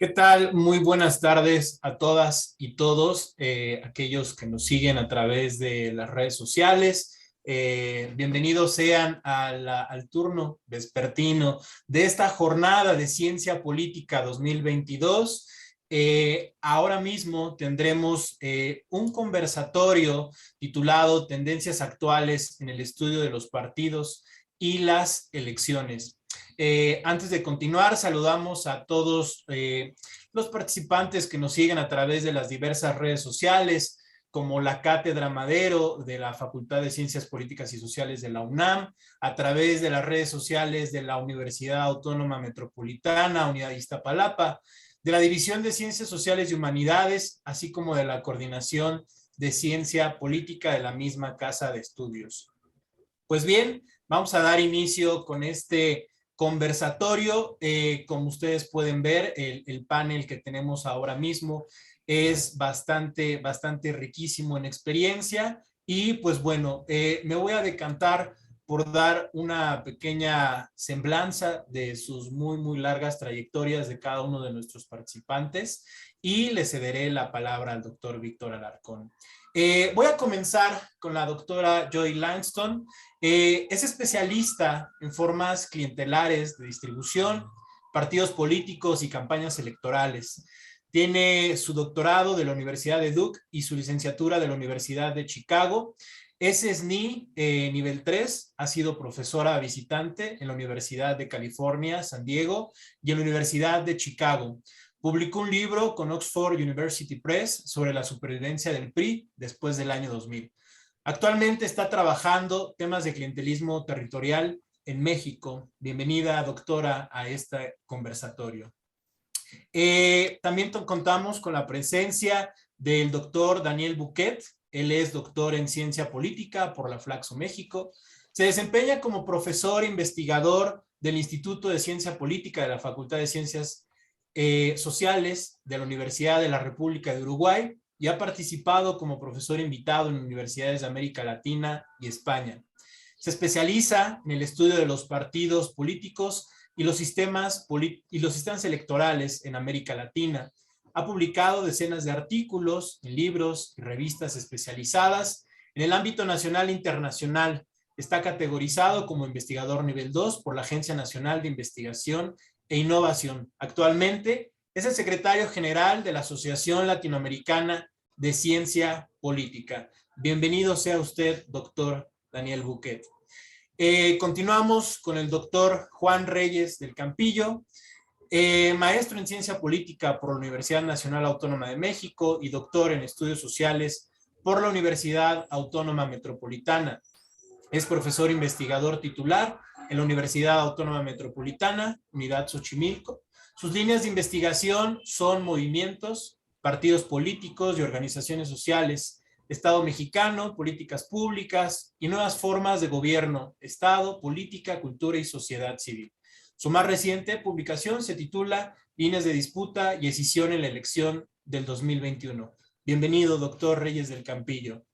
¿Qué tal? Muy buenas tardes a todas y todos, aquellos que nos siguen a través de las redes sociales. Bienvenidos sean al turno vespertino de esta jornada de Ciencia Política 2022. Ahora mismo tendremos un conversatorio titulado Tendencias actuales en el estudio de los partidos y las elecciones. Antes de continuar, saludamos a todos los participantes que nos siguen a través de las diversas redes sociales, como la Cátedra Madero de la Facultad de Ciencias Políticas y Sociales de la UNAM, a través de las redes sociales de la Universidad Autónoma Metropolitana, Unidad Iztapalapa, de la División de Ciencias Sociales y Humanidades, así como de la Coordinación de Ciencia Política de la misma Casa de Estudios. Pues bien, vamos a dar inicio con este conversatorio. Como ustedes pueden ver, el panel que tenemos ahora mismo es bastante riquísimo en experiencia y pues bueno, me voy a decantar por dar una pequeña semblanza de sus muy largas trayectorias de cada uno de nuestros participantes y le cederé la palabra al doctor Víctor Alarcón. Voy a comenzar con la doctora Joy Langston. Es especialista en formas clientelares de distribución, partidos políticos y campañas electorales. Tiene su doctorado de la Universidad de Duke y su licenciatura de la Universidad de Chicago. Es SNI nivel 3, ha sido profesora visitante en la Universidad de California, San Diego y en la Universidad de Chicago. Publicó un libro con Oxford University Press sobre la supervivencia del PRI después del año 2000. Actualmente está trabajando temas de clientelismo territorial en México. Bienvenida, doctora, a este conversatorio. También contamos con la presencia del doctor Daniel Buquet. Él es doctor en ciencia política por la Flaxo México. Se desempeña como profesor investigador del Instituto de Ciencia Política de la Facultad de Ciencias Sociales de la Universidad de la República de Uruguay y ha participado como profesor invitado en universidades de América Latina y España. Se especializa en el estudio de los partidos políticos y los sistemas electorales en América Latina. Ha publicado decenas de artículos en libros y revistas especializadas en el ámbito nacional e internacional. Está categorizado como investigador nivel 2 por la Agencia Nacional de Investigación e Innovación. Actualmente es el secretario general de la Asociación Latinoamericana de Ciencia Política. Bienvenido sea usted, doctor Daniel Buquet. Continuamos con el doctor Juan Reyes del Campillo, maestro en Ciencia Política por la Universidad Nacional Autónoma de México y doctor en Estudios Sociales por la Universidad Autónoma Metropolitana. Es profesor investigador titular en la Universidad Autónoma Metropolitana, Unidad Xochimilco. Sus líneas de investigación son movimientos, partidos políticos y organizaciones sociales, Estado mexicano, políticas públicas y nuevas formas de gobierno, Estado, política, cultura y sociedad civil. Su más reciente publicación se titula Líneas de disputa y decisión en la elección del 2021. Bienvenido, doctor Reyes del Campillo.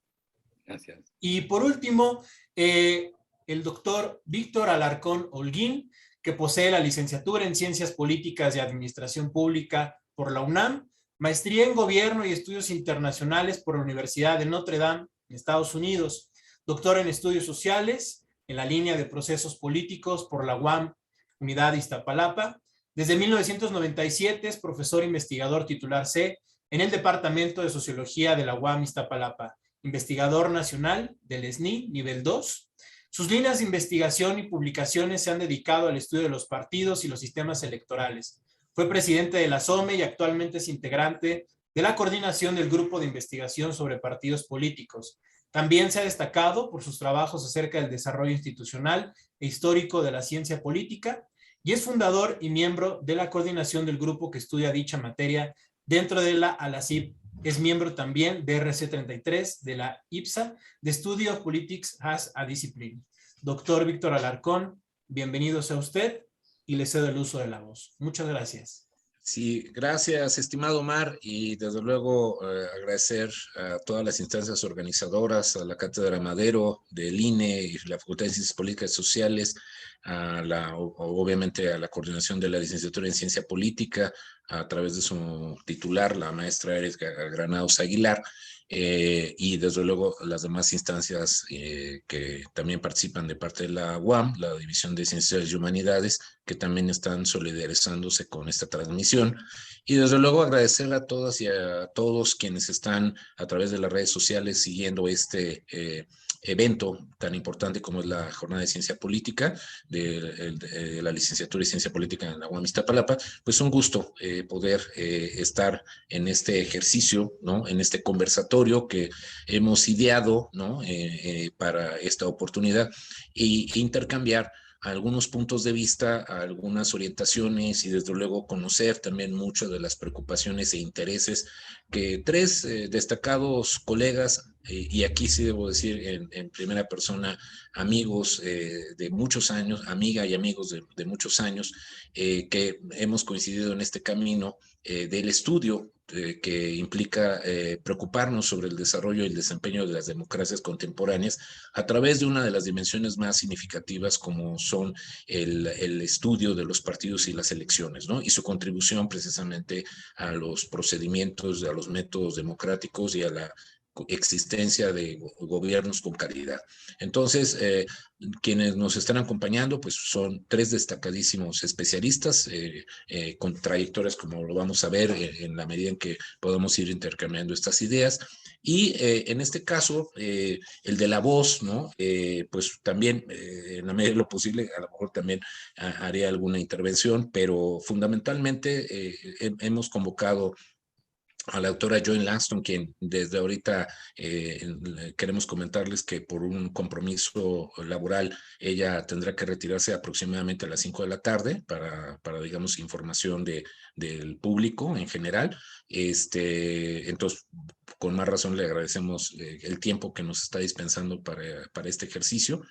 Gracias. Y por último, el doctor Víctor Alarcón Holguín, que posee la licenciatura en Ciencias Políticas y Administración Pública por la UNAM, maestría en Gobierno y Estudios Internacionales por la Universidad de Notre Dame, en Estados Unidos, doctor en Estudios Sociales, en la línea de Procesos Políticos por la UAM, Unidad Iztapalapa. Desde 1997 es profesor investigador titular C en el Departamento de Sociología de la UAM Iztapalapa, investigador nacional del SNI nivel 2. Sus líneas de investigación y publicaciones se han dedicado al estudio de los partidos y los sistemas electorales. Fue presidente de la SOME y actualmente es integrante de la coordinación del Grupo de Investigación sobre Partidos Políticos. También se ha destacado por sus trabajos acerca del desarrollo institucional e histórico de la ciencia política y es fundador y miembro de la coordinación del grupo que estudia dicha materia dentro de la ALACIP. Es miembro también de RC33 de la IPSA, de Study of Politics as a Discipline. Doctor Víctor Alarcón, bienvenido sea usted y le cedo el uso de la voz. Muchas gracias. Sí, gracias, estimado Omar, y desde luego agradecer a todas las instancias organizadoras, a la Cátedra Madero del INE y la Facultad de Ciencias Políticas y Sociales, obviamente a la coordinación de la licenciatura en Ciencia Política, a través de su titular, la maestra Erika Granados Aguilar, y desde luego las demás instancias que también participan de parte de la UAM, la División de Ciencias y Humanidades, que también están solidarizándose con esta transmisión. Y desde luego agradecer a todas y a todos quienes están a través de las redes sociales siguiendo este evento tan importante como es la Jornada de Ciencia Política de la licenciatura de Ciencia Política en la UAM Iztapalapa. Pues un gusto poder estar en este ejercicio, ¿no? En este conversatorio que hemos ideado, ¿no? Para esta oportunidad e intercambiar algunos puntos de vista, algunas orientaciones y desde luego conocer también mucho de las preocupaciones e intereses que tres destacados colegas, y aquí sí debo decir en primera persona, amigos de muchos años, amiga y amigos de muchos años, que hemos coincidido en este camino del estudio que implica preocuparnos sobre el desarrollo y el desempeño de las democracias contemporáneas a través de una de las dimensiones más significativas como son el estudio de los partidos y las elecciones, ¿no? Y su contribución precisamente a los procedimientos, a los métodos democráticos y a la existencia de gobiernos con calidad. Entonces, quienes nos están acompañando, pues son tres destacadísimos especialistas con trayectorias, como lo vamos a ver en la medida en que podamos ir intercambiando estas ideas. Y en este caso, el de la voz, ¿no? Pues también, en la medida de lo posible, a lo mejor también haré alguna intervención, pero fundamentalmente hemos convocado a la doctora Joan Langston, quien desde ahorita queremos comentarles que por un compromiso laboral ella tendrá que retirarse aproximadamente a las 5 de la tarde para digamos, información del público en general. Entonces, con más razón le agradecemos el tiempo que nos está dispensando para este ejercicio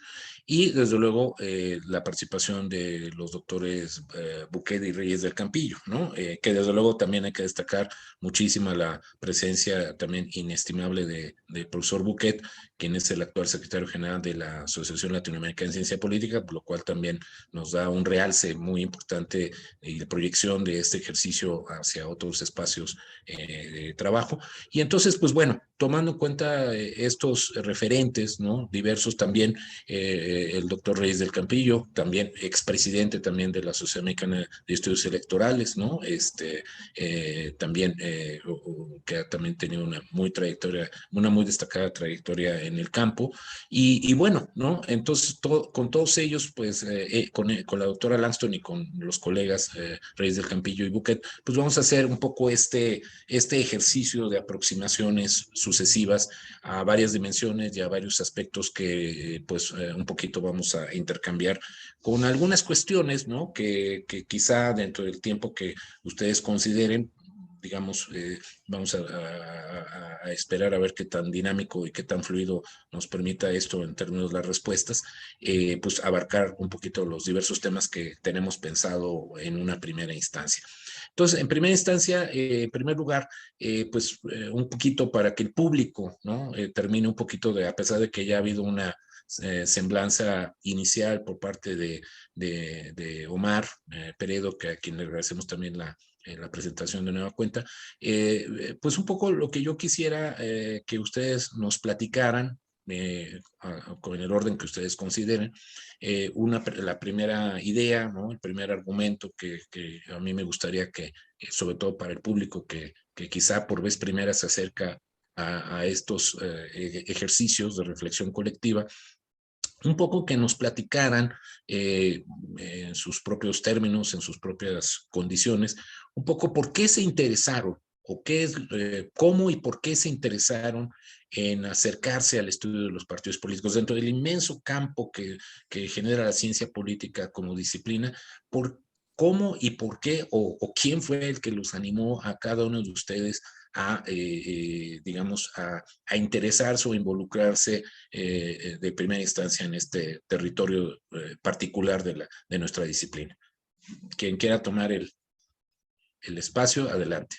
y desde luego la participación de los doctores Buquet y Reyes del Campillo, ¿no? Que desde luego también hay que destacar muchísima la presencia también inestimable de profesor Buquet, quien es el actual secretario general de la Asociación Latinoamericana de Ciencia Política, por lo cual también nos da un realce muy importante y de proyección de este ejercicio hacia otros espacios de trabajo. Y entonces, pues bueno, tomando en cuenta estos referentes, ¿no? Diversos también, el doctor Reyes del Campillo, también expresidente también de la Sociedad Mexicana de Estudios Electorales, ¿no? También que ha también tenido una muy destacada trayectoria en el campo. Y bueno, ¿no? Entonces, con todos ellos, pues, con la doctora Langston y con los colegas Reyes del Campillo y Buquet, pues vamos a hacer un poco este ejercicio de aproximaciones sucesivas a varias dimensiones y a varios aspectos que pues un poquito vamos a intercambiar con algunas cuestiones, ¿no? Que quizá dentro del tiempo que ustedes consideren, digamos, vamos a esperar a ver qué tan dinámico y qué tan fluido nos permita esto en términos de las respuestas, pues abarcar un poquito los diversos temas que tenemos pensado en una primera instancia. Entonces, en primera instancia, en primer lugar, pues un poquito para que el público, ¿no? Termine un poquito a pesar de que ya ha habido una semblanza inicial por parte de Omar Peredo, a quien le agradecemos también la presentación de nueva cuenta, pues un poco lo que yo quisiera que ustedes nos platicaran, con el orden que ustedes consideren, la primera idea, ¿no? El primer argumento que a mí me gustaría que, sobre todo para el público que quizá por vez primera se acerca a estos ejercicios de reflexión colectiva, un poco que nos platicaran en sus propios términos, en sus propias condiciones, un poco por qué se interesaron o qué es, cómo y por qué se interesaron en acercarse al estudio de los partidos políticos dentro del inmenso campo que genera la ciencia política como disciplina, por cómo y por qué o quién fue el que los animó a cada uno de ustedes a, digamos, a interesarse o involucrarse de primera instancia en este territorio particular de nuestra disciplina. Quien quiera tomar el espacio. Adelante.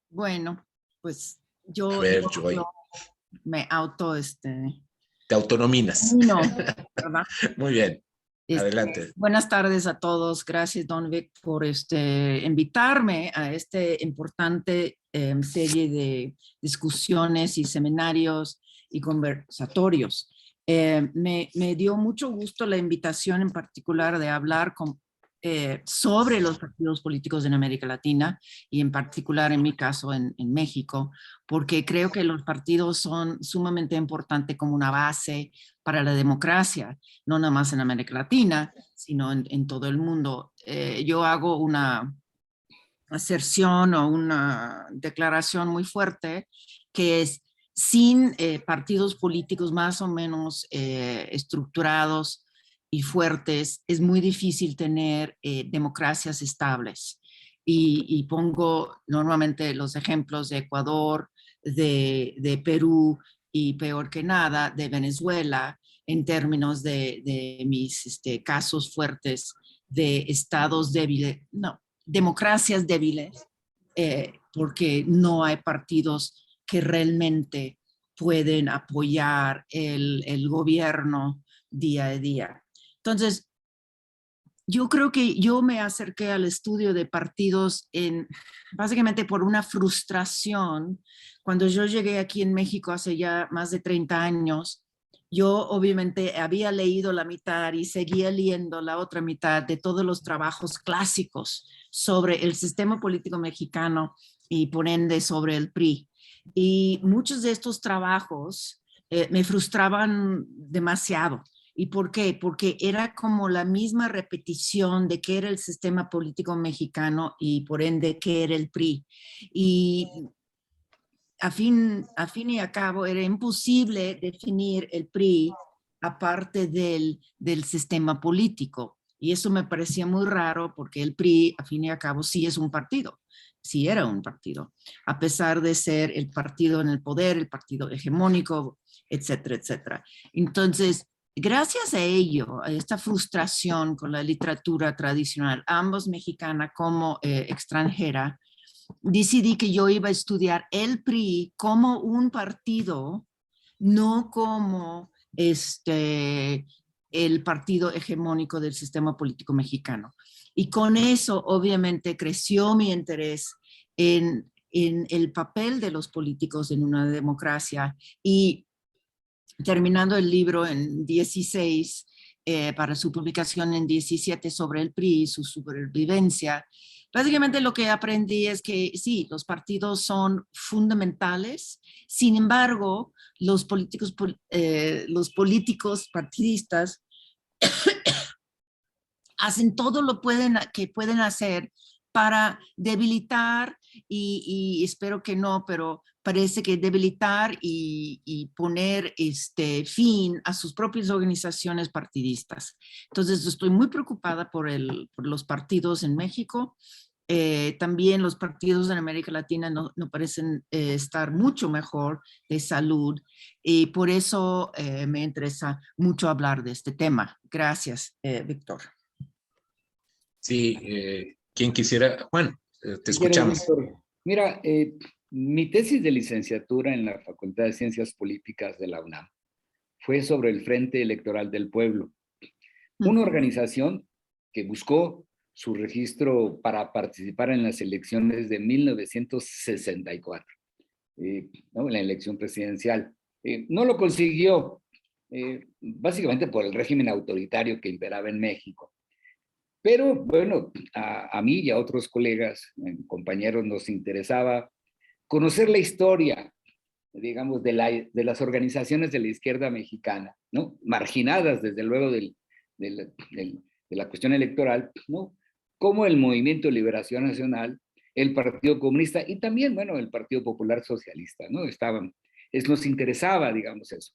Bueno, pues A yo, ver, yo, Joy, yo me auto, te autonominas. no, ¿verdad? Muy bien, Este, adelante. buenas tardes a todos. Gracias, Don Vic, por invitarme a esta importante serie de discusiones y seminarios y conversatorios. Me dio mucho gusto la invitación en particular de hablar sobre los partidos políticos en América Latina y en particular en mi caso en México, porque creo que los partidos son sumamente importantes como una base para la democracia, no nada más en América Latina, sino en todo el mundo. Yo hago una aserción o una declaración muy fuerte que es sin partidos políticos más o menos estructurados y fuertes, es muy difícil tener democracias estables. Y pongo normalmente los ejemplos de Ecuador, de Perú y peor que nada, de Venezuela, en términos de mis casos fuertes de estados débiles, no, democracias débiles, porque no hay partidos que realmente pueden apoyar el gobierno día a día. Entonces, yo creo que yo me acerqué al estudio de partidos básicamente por una frustración. Cuando yo llegué aquí en México hace ya más de 30 años, yo obviamente había leído la mitad y seguía leyendo la otra mitad de todos los trabajos clásicos sobre el sistema político mexicano y por ende sobre el PRI. Y muchos de estos trabajos me frustraban demasiado. ¿Y por qué? Porque era como la misma repetición de qué era el sistema político mexicano y por ende qué era el PRI. Y a fin y a cabo era imposible definir el PRI aparte del sistema político. Y eso me parecía muy raro porque el PRI, a fin y a cabo, sí es un partido, sí era un partido, a pesar de ser el partido en el poder, el partido hegemónico, etcétera, etcétera. Entonces, gracias a ello, a esta frustración con la literatura tradicional, ambos mexicana como extranjera, decidí que yo iba a estudiar el PRI como un partido, no como el partido hegemónico del sistema político mexicano. Y con eso, obviamente, creció mi interés en el papel de los políticos en una democracia. Y terminando el libro en 16, para su publicación en 17 sobre el PRI y su supervivencia, básicamente lo que aprendí es que sí, los partidos son fundamentales, sin embargo, los políticos partidistas hacen todo lo que pueden hacer para debilitar y espero que no, pero parece que debilitar y poner fin a sus propias organizaciones partidistas. Entonces estoy muy preocupada por los partidos en México. También los partidos en América Latina no parecen estar mucho mejor de salud y por eso me interesa mucho hablar de este tema. Gracias, Víctor. Sí, ¿quién quisiera? Juan, te escuchamos. Víctor. Mira, mi tesis de licenciatura en la Facultad de Ciencias Políticas de la UNAM fue sobre el Frente Electoral del Pueblo, una organización que buscó su registro para participar en las elecciones de 1964, ¿no? En la elección presidencial. No lo consiguió, básicamente por el régimen autoritario que imperaba en México. Pero bueno, a mí y a otros colegas, compañeros, nos interesaba conocer la historia, digamos, de las organizaciones de la izquierda mexicana, ¿no? Marginadas, desde luego, de la cuestión electoral, ¿no? Como el Movimiento de Liberación Nacional, el Partido Comunista y también, bueno, el Partido Popular Socialista, ¿no? Nos interesaba, digamos, eso.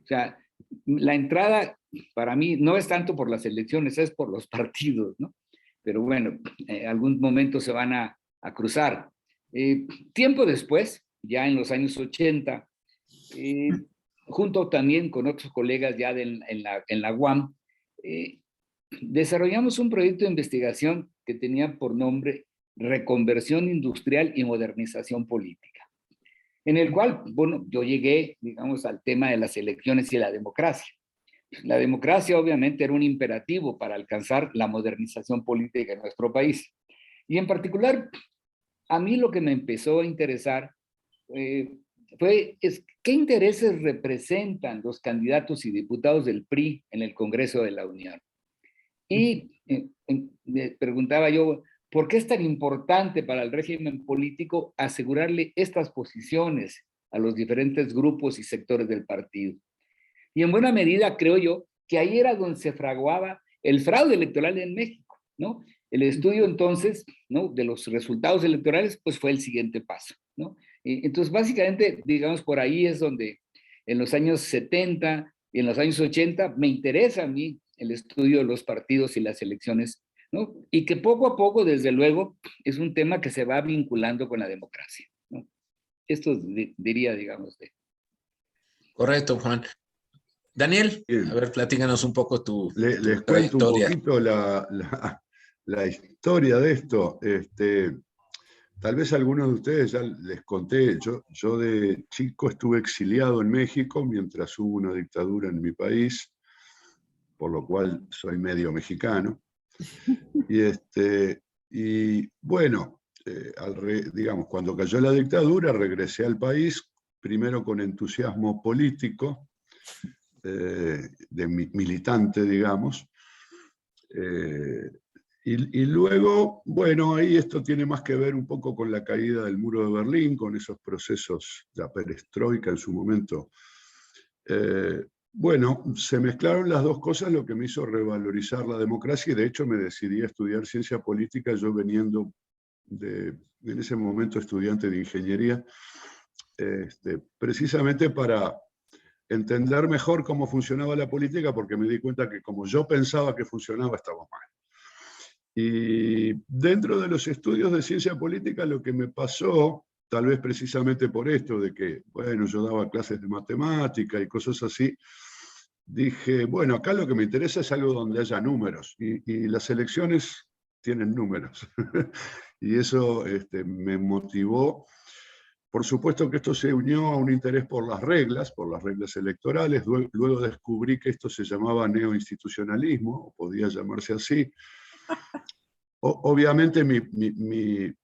O sea, la entrada para mí no es tanto por las elecciones, es por los partidos, ¿no? Pero bueno, algún momento se van a cruzar. Tiempo después, ya en los años 80, junto también con otros colegas ya en la UAM, desarrollamos un proyecto de investigación que tenía por nombre Reconversión Industrial y Modernización Política, en el cual, bueno, yo llegué, digamos, al tema de las elecciones y la democracia. La democracia obviamente era un imperativo para alcanzar la modernización política en nuestro país. Y en particular, a mí lo que me empezó a interesar fue qué intereses representan los candidatos y diputados del PRI en el Congreso de la Unión. Y me preguntaba yo, ¿por qué es tan importante para el régimen político asegurarle estas posiciones a los diferentes grupos y sectores del partido? Y en buena medida creo yo que ahí era donde se fraguaba el fraude electoral en México, ¿no? El estudio entonces, ¿no?, de los resultados electorales, pues fue el siguiente paso, ¿no? Entonces básicamente, digamos, por ahí es donde en los años 70 y en los años 80 me interesa a mí el estudio de los partidos y las elecciones, ¿no? Y que poco a poco, desde luego, es un tema que se va vinculando con la democracia, ¿no? Esto diría, digamos, de... Correcto, Juan. Daniel, Bien. a ver, platícanos un poco tu Les cuento un trayectoria. poquito la historia de esto. Tal vez a algunos de ustedes ya les conté, yo de chico estuve exiliado en México mientras hubo una dictadura en mi país, por lo cual soy medio mexicano. Y bueno, digamos, cuando cayó la dictadura regresé al país, primero con entusiasmo político, de militante, digamos, y luego, bueno, ahí esto tiene más que ver un poco con la caída del muro de Berlín, con esos procesos de la perestroika en su momento. Bueno, se mezclaron las dos cosas, lo que me hizo revalorizar la democracia, y de hecho me decidí a estudiar ciencia política, yo veniendo en ese momento estudiante de ingeniería, precisamente para entender mejor cómo funcionaba la política, porque me di cuenta que como yo pensaba que funcionaba, estaba mal. Y dentro de los estudios de ciencia política, lo que me pasó, tal vez precisamente por esto, de que, bueno, yo daba clases de matemática y cosas así, dije, bueno, acá lo que me interesa es algo donde haya números, y las elecciones tienen números. Y eso me motivó. Por supuesto que esto se unió a un interés por las reglas electorales. Luego descubrí que esto se llamaba neoinstitucionalismo, o podía llamarse así. Obviamente,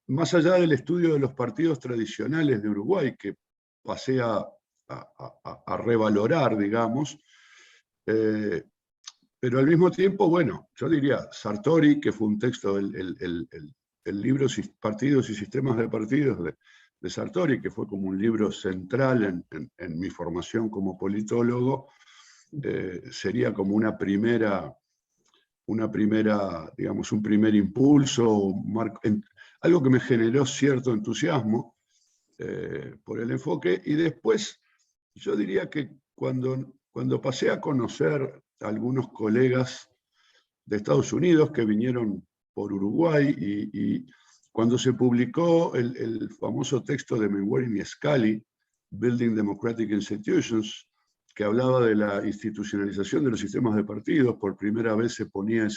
más allá del estudio de los partidos tradicionales de Uruguay, que pasé a revalorar, digamos, pero al mismo tiempo, bueno, yo diría, Sartori, que fue un texto, el libro Partidos y Sistemas de Partidos de Sartori, que fue como un libro central en mi formación como politólogo, sería como una primera, digamos, un primer impulso, algo que me generó cierto entusiasmo por el enfoque. Y después, yo diría que cuando pasé a conocer a algunos colegas de Estados Unidos que vinieron por Uruguay, y cuando se publicó el famoso texto de Mewarin y Scully, Building Democratic Institutions, que hablaba de la institucionalización de los sistemas de partidos, por primera vez se ponía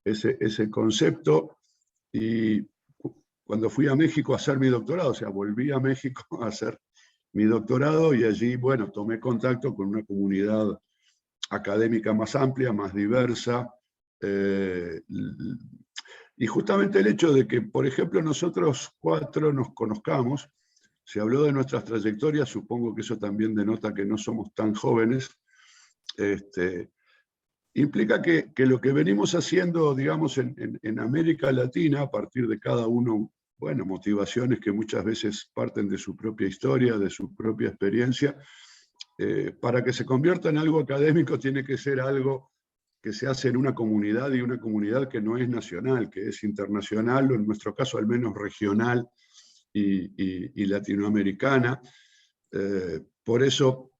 ese concepto. Y cuando fui a México a hacer mi doctorado, o sea, volví a México a hacer mi doctorado, y allí, bueno, tomé contacto con una comunidad académica más amplia, más diversa, y justamente el hecho de que, por ejemplo, nosotros cuatro nos conozcamos, se habló de nuestras trayectorias, supongo que eso también denota que no somos tan jóvenes, implica que lo que venimos haciendo, digamos, en América Latina, a partir de cada uno, bueno, motivaciones que muchas veces parten de su propia historia, de su propia experiencia, para que se convierta en algo académico tiene que ser algo que se hace en una comunidad, y una comunidad que no es nacional, que es internacional, o en nuestro caso al menos regional y latinoamericana. Por eso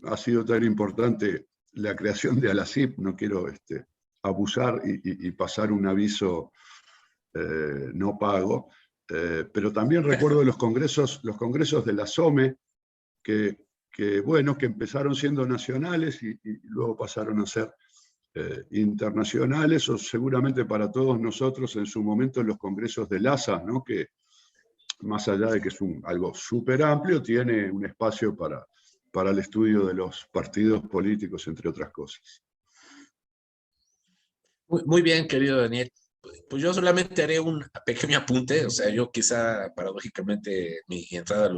ha sido tan importante la creación de ALACIP. No quiero abusar y pasar un aviso no pago, pero también recuerdo los congresos de la SOME, que empezaron siendo nacionales y luego pasaron a ser internacionales, o seguramente para todos nosotros en su momento los congresos del ASA, ¿no? Que más allá de que es algo súper amplio, tiene un espacio para el estudio de los partidos políticos, entre otras cosas. Muy bien, querido Daniel. Pues yo solamente haré un pequeño apunte, o sea, yo quizá paradójicamente mi entrada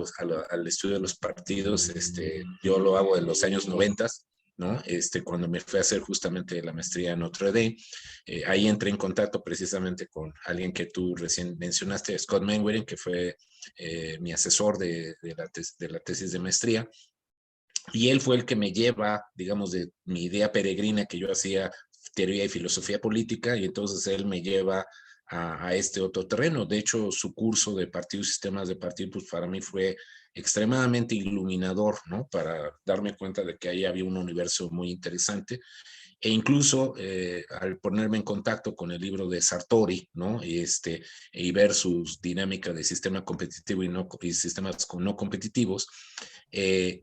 al estudio de los partidos, yo lo hago en los años 90, ¿no? Cuando me fui a hacer justamente la maestría en Notre Dame, ahí entré en contacto precisamente con alguien que tú recién mencionaste, Scott Mainwaring, que fue mi asesor de la tesis de maestría. Y él fue el que me lleva, digamos, de mi idea peregrina que yo hacía teoría y filosofía política, y entonces él me lleva a este otro terreno. De hecho, su curso de partidos y sistemas de partidos, pues para mí fue extremadamente iluminador, ¿no? Para darme cuenta de que ahí había un universo muy interesante. E incluso al ponerme en contacto con el libro de Sartori, ¿no? Y ver sus dinámicas de sistema competitivo y sistemas no competitivos,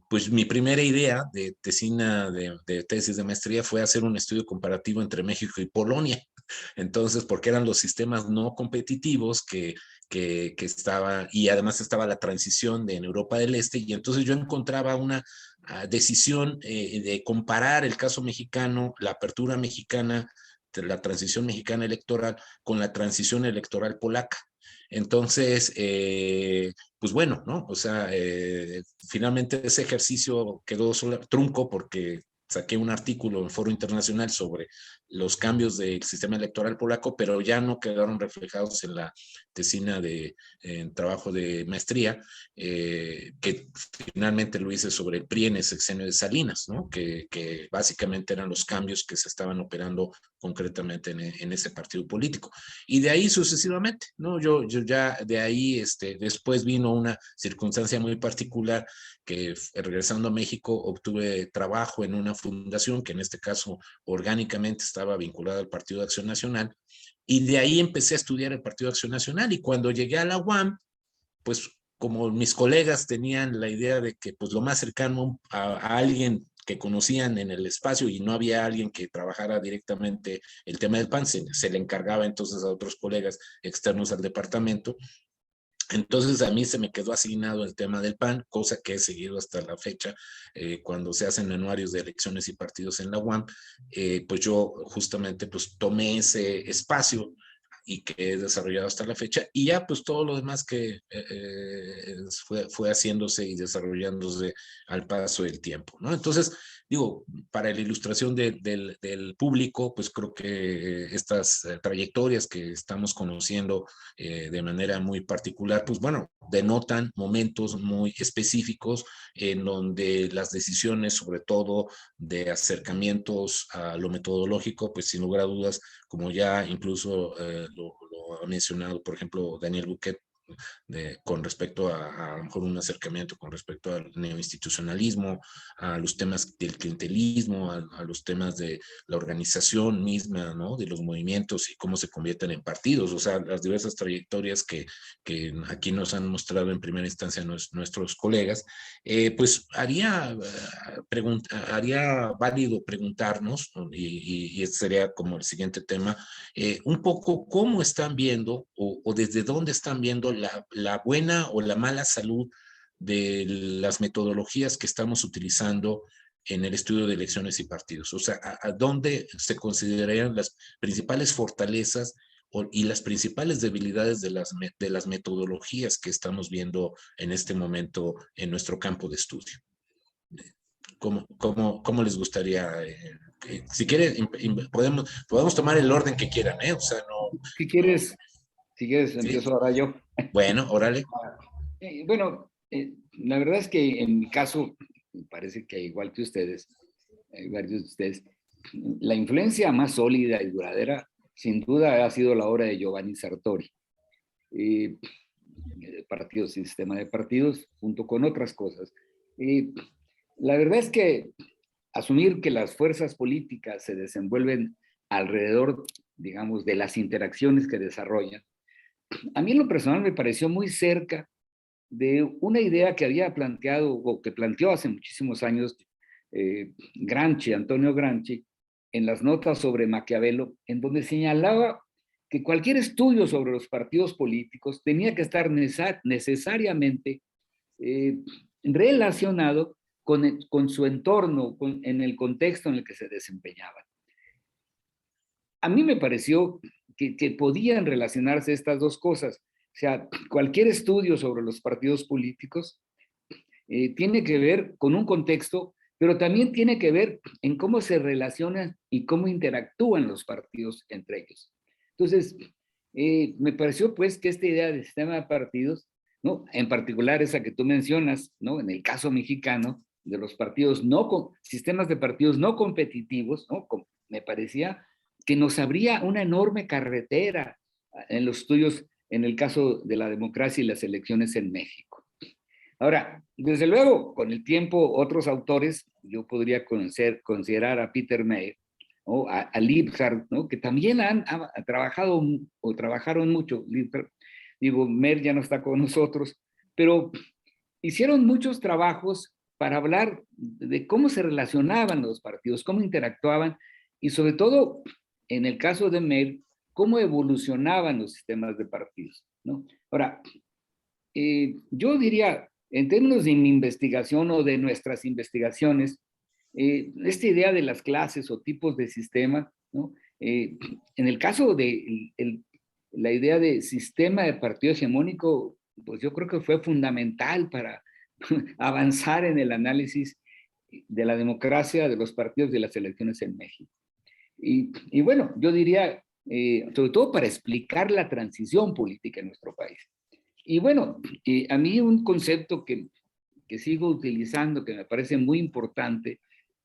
pues mi primera idea de tesina, de tesis de maestría fue hacer un estudio comparativo entre México y Polonia. Entonces, porque eran los sistemas no competitivos que estaba, y además estaba la transición en Europa del Este, y entonces yo encontraba una decisión de comparar el caso mexicano, la apertura mexicana, la transición mexicana electoral con la transición electoral polaca. Entonces, pues bueno, ¿no? O sea, finalmente ese ejercicio quedó trunco porque saqué un artículo en Foro Internacional sobre los cambios del sistema electoral polaco, pero ya no quedaron reflejados en la tesina en trabajo de maestría, que finalmente lo hice sobre el PRI en el sexenio de Salinas, ¿no? Que básicamente eran los cambios que se estaban operando concretamente en ese partido político. Y de ahí sucesivamente, ¿no? Yo ya de ahí, después vino una circunstancia muy particular que regresando a México obtuve trabajo en una fundación que en este caso orgánicamente estaba vinculada al Partido de Acción Nacional, y de ahí empecé a estudiar el Partido de Acción Nacional, y cuando llegué a la UAM, pues como mis colegas tenían la idea de que pues lo más cercano a alguien que conocían en el espacio, y no había alguien que trabajara directamente el tema del PAN, se le encargaba entonces a otros colegas externos al departamento. Entonces a mí se me quedó asignado el tema del PAN, cosa que he seguido hasta la fecha. Cuando se hacen anuarios de elecciones y partidos en la UAM, pues yo justamente pues tomé ese espacio y que he desarrollado hasta la fecha, y ya pues todo lo demás que fue haciéndose y desarrollándose al paso del tiempo, ¿no? Entonces, digo, para la ilustración del público, pues creo que estas trayectorias que estamos conociendo de manera muy particular, pues bueno, denotan momentos muy específicos en donde las decisiones, sobre todo de acercamientos a lo metodológico, pues sin lugar a dudas, como ya incluso lo ha mencionado, por ejemplo, Daniel Buquet, con respecto a lo mejor un acercamiento con respecto al neoinstitucionalismo, a los temas del clientelismo, a los temas de la organización misma, ¿no? De los movimientos y cómo se convierten en partidos, o sea, las diversas trayectorias que aquí nos han mostrado en primera instancia nuestros colegas, pues haría válido preguntarnos, y este sería como el siguiente tema, un poco cómo están viendo o desde dónde están viendo la buena o la mala salud de las metodologías que estamos utilizando en el estudio de elecciones y partidos. O sea, a dónde se considerarían las principales fortalezas y las principales debilidades de las metodologías que estamos viendo en este momento en nuestro campo de estudio. ¿Cómo les gustaría? Si quieren, podemos tomar el orden que quieran, ¿eh? O sea, no. Si quieres, ¿Sí? empiezo ahora yo. Bueno, órale. Bueno, la verdad es que en mi caso, me parece que igual que ustedes, varios de ustedes, la influencia más sólida y duradera, sin duda, ha sido la obra de Giovanni Sartori. Partidos y sistema de partidos, junto con otras cosas. La verdad es que asumir que las fuerzas políticas se desenvuelven alrededor, digamos, de las interacciones que desarrollan, a mí en lo personal me pareció muy cerca de una idea que había planteado o que planteó hace muchísimos años Gramsci, Antonio Gramsci, en las notas sobre Maquiavelo, en donde señalaba que cualquier estudio sobre los partidos políticos tenía que estar necesariamente relacionado con su entorno, en el contexto en el que se desempeñaban. A mí me pareció que podían relacionarse estas dos cosas. O sea, cualquier estudio sobre los partidos políticos tiene que ver con un contexto, pero también tiene que ver en cómo se relacionan y cómo interactúan los partidos entre ellos. Entonces, me pareció pues que esta idea de sistema de partidos, ¿no? En particular esa que tú mencionas, ¿no? En el caso mexicano, de los partidos sistemas de partidos no competitivos, ¿no? Me parecía que nos abría una enorme carretera en los estudios, en el caso de la democracia y las elecciones en México. Ahora, desde luego, con el tiempo, otros autores, yo podría considerar a Peter Mayer, ¿no? a Liebhardt, ¿no? Que también han trabajado o trabajaron mucho. Digo, Mayer ya no está con nosotros, pero hicieron muchos trabajos para hablar de cómo se relacionaban los partidos, cómo interactuaban, y sobre todo, en el caso de Mayer, cómo evolucionaban los sistemas de partidos, ¿no? Ahora, yo diría, en términos de mi investigación o de nuestras investigaciones, esta idea de las clases o tipos de sistema, ¿no? En el caso de la idea de sistema de partido hegemónico, pues yo creo que fue fundamental para avanzar en el análisis de la democracia, de los partidos, de las elecciones en México. Y bueno, yo diría, sobre todo para explicar la transición política en nuestro país. Y bueno, a mí un concepto que sigo utilizando, que me parece muy importante,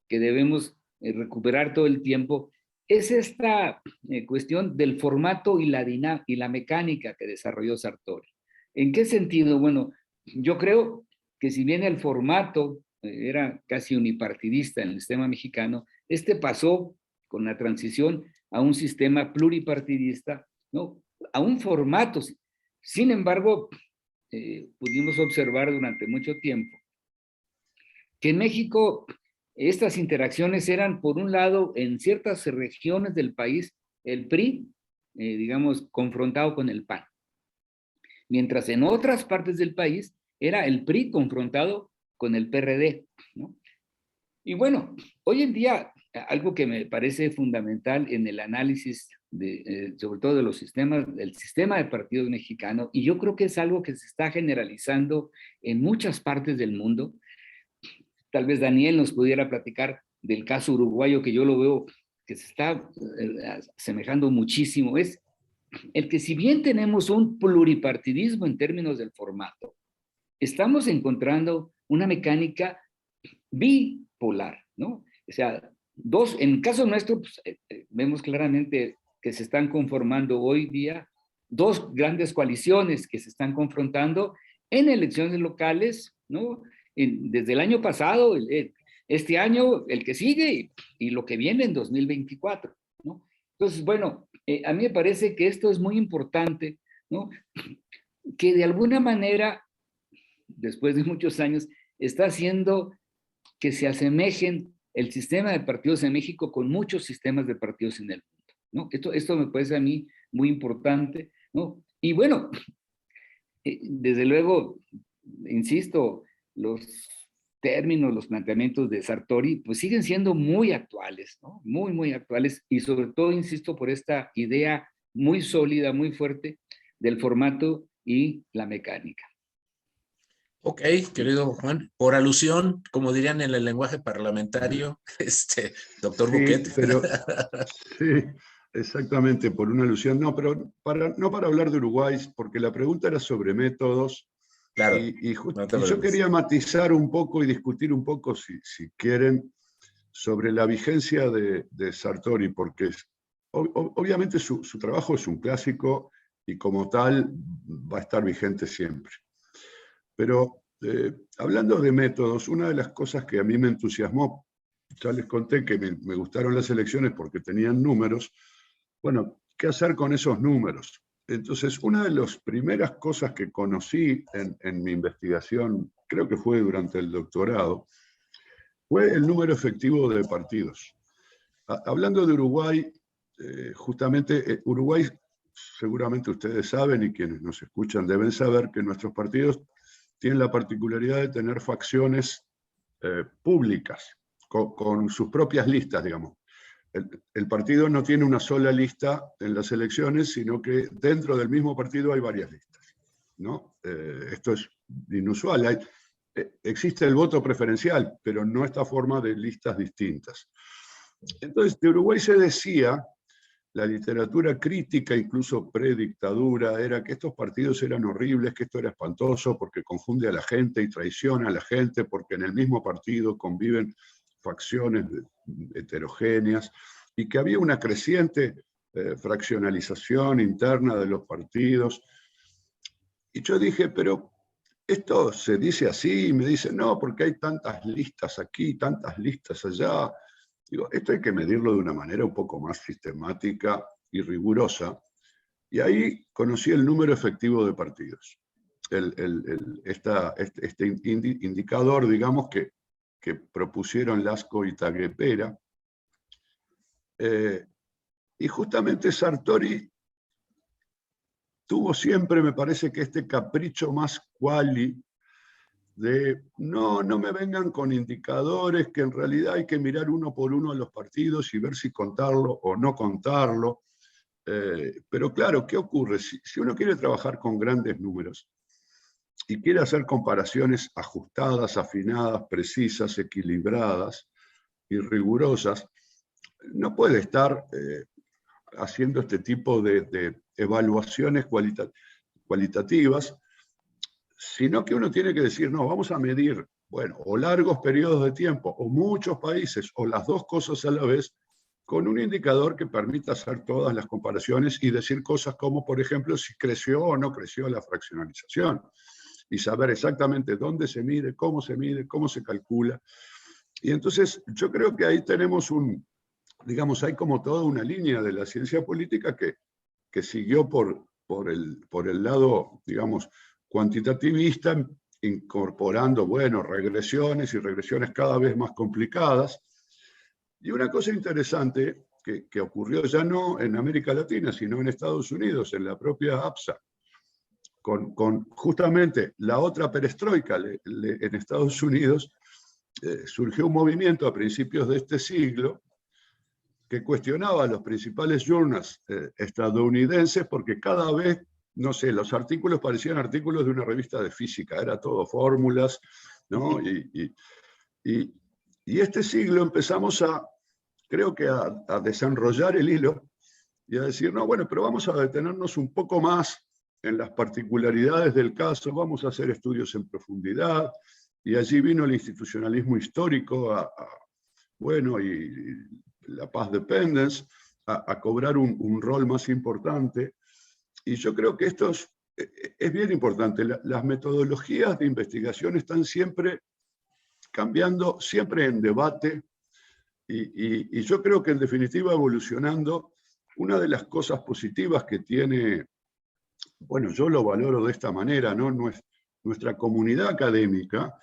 que debemos recuperar todo el tiempo, es esta cuestión del formato y la mecánica que desarrolló Sartori. ¿En qué sentido? Bueno, yo creo que si bien el formato era casi unipartidista en el sistema mexicano, este pasó con la transición a un sistema pluripartidista, ¿no? A un formato. Sin embargo, pudimos observar durante mucho tiempo que en México estas interacciones eran, por un lado, en ciertas regiones del país, el PRI, digamos, confrontado con el PAN. Mientras en otras partes del país era el PRI confrontado con el PRD, ¿no? Y bueno, hoy en día, algo que me parece fundamental en el análisis, sobre todo de los sistemas, del sistema de partidos mexicano, y yo creo que es algo que se está generalizando en muchas partes del mundo. Tal vez Daniel nos pudiera platicar del caso uruguayo, que yo lo veo que se está asemejando muchísimo, es el que si bien tenemos un pluripartidismo en términos del formato, estamos encontrando una mecánica bipolar, ¿no? O sea, en el caso nuestro, pues, vemos claramente que se están conformando hoy día dos grandes coaliciones que se están confrontando en elecciones locales, ¿no? Desde el año pasado, este año, el que sigue y lo que viene en 2024, ¿no? Entonces, bueno, a mí me parece que esto es muy importante, ¿no? Que de alguna manera, después de muchos años, está haciendo que se asemejen el sistema de partidos en México con muchos sistemas de partidos en el mundo, ¿no? Esto me parece a mí muy importante, ¿no? Y bueno, desde luego, insisto, los términos, los planteamientos de Sartori, pues siguen siendo muy actuales, ¿no? Muy, muy actuales, y sobre todo, insisto, por esta idea muy sólida, muy fuerte del formato y la mecánica. Ok, querido Juan, por alusión, como dirían en el lenguaje parlamentario, doctor Sí, Buquet. pero, sí, exactamente, por una alusión. No, pero no para hablar de Uruguay, porque la pregunta era sobre métodos. Claro, y yo quería matizar un poco y discutir un poco, si quieren, sobre la vigencia de Sartori, porque obviamente su trabajo es un clásico y como tal va a estar vigente siempre. Pero hablando de métodos, una de las cosas que a mí me entusiasmó, ya les conté que me gustaron las elecciones porque tenían números. Bueno, ¿qué hacer con esos números? Entonces, una de las primeras cosas que conocí en mi investigación, creo que fue durante el doctorado, fue el número efectivo de partidos. Hablando de Uruguay, justamente Uruguay, seguramente ustedes saben y quienes nos escuchan deben saber que nuestros partidos tienen la particularidad de tener facciones públicas, con sus propias listas, digamos. El partido no tiene una sola lista en las elecciones, sino que dentro del mismo partido hay varias listas, ¿no? Esto es inusual. Existe el voto preferencial, pero no esta forma de listas distintas. Entonces, de Uruguay se decía, la literatura crítica, incluso predictadura, era que estos partidos eran horribles, que esto era espantoso porque confunde a la gente y traiciona a la gente, porque en el mismo partido conviven facciones heterogéneas, y que había una creciente fraccionalización interna de los partidos. Y yo dije, pero esto se dice así, y me dicen, no, porque hay tantas listas aquí, tantas listas allá. Digo, esto hay que medirlo de una manera un poco más sistemática y rigurosa. Y ahí conocí el número efectivo de partidos. Este indicador, digamos, que propusieron Lasco y Taguepera. Y justamente Sartori tuvo siempre, me parece, que este capricho más quali de no me vengan con indicadores, que en realidad hay que mirar uno por uno a los partidos y ver si contarlo o no contarlo. Pero claro, ¿qué ocurre? Si uno quiere trabajar con grandes números y quiere hacer comparaciones ajustadas, afinadas, precisas, equilibradas y rigurosas, no puede estar haciendo este tipo de evaluaciones cualitativas, sino que uno tiene que decir, no, vamos a medir, bueno, o largos periodos de tiempo, o muchos países, o las dos cosas a la vez, con un indicador que permita hacer todas las comparaciones y decir cosas como, por ejemplo, si creció o no creció la fraccionalización, y saber exactamente dónde se mide, cómo se calcula. Y entonces yo creo que ahí tenemos digamos, hay como toda una línea de la ciencia política que siguió por el lado, digamos, cuantitativista, incorporando, bueno, regresiones y regresiones cada vez más complicadas. Y una cosa interesante que ocurrió ya no en América Latina, sino en Estados Unidos, en la propia APSA, con justamente la otra perestroika en Estados Unidos, surgió un movimiento a principios de este siglo que cuestionaba los principales journals estadounidenses porque cada vez, no sé, los artículos parecían artículos de una revista de física, era todo fórmulas, ¿no? Y este siglo empezamos creo que a desenrollar el hilo y a decir, no, bueno, pero vamos a detenernos un poco más en las particularidades del caso, vamos a hacer estudios en profundidad, y allí vino el institucionalismo histórico bueno, y la paz dependence, a cobrar un rol más importante. Y yo creo que esto es bien importante. Las metodologías de investigación están siempre cambiando, siempre en debate, y yo creo que en definitiva evolucionando. Una de las cosas positivas que tiene, bueno, yo lo valoro de esta manera, ¿no? Nuestra comunidad académica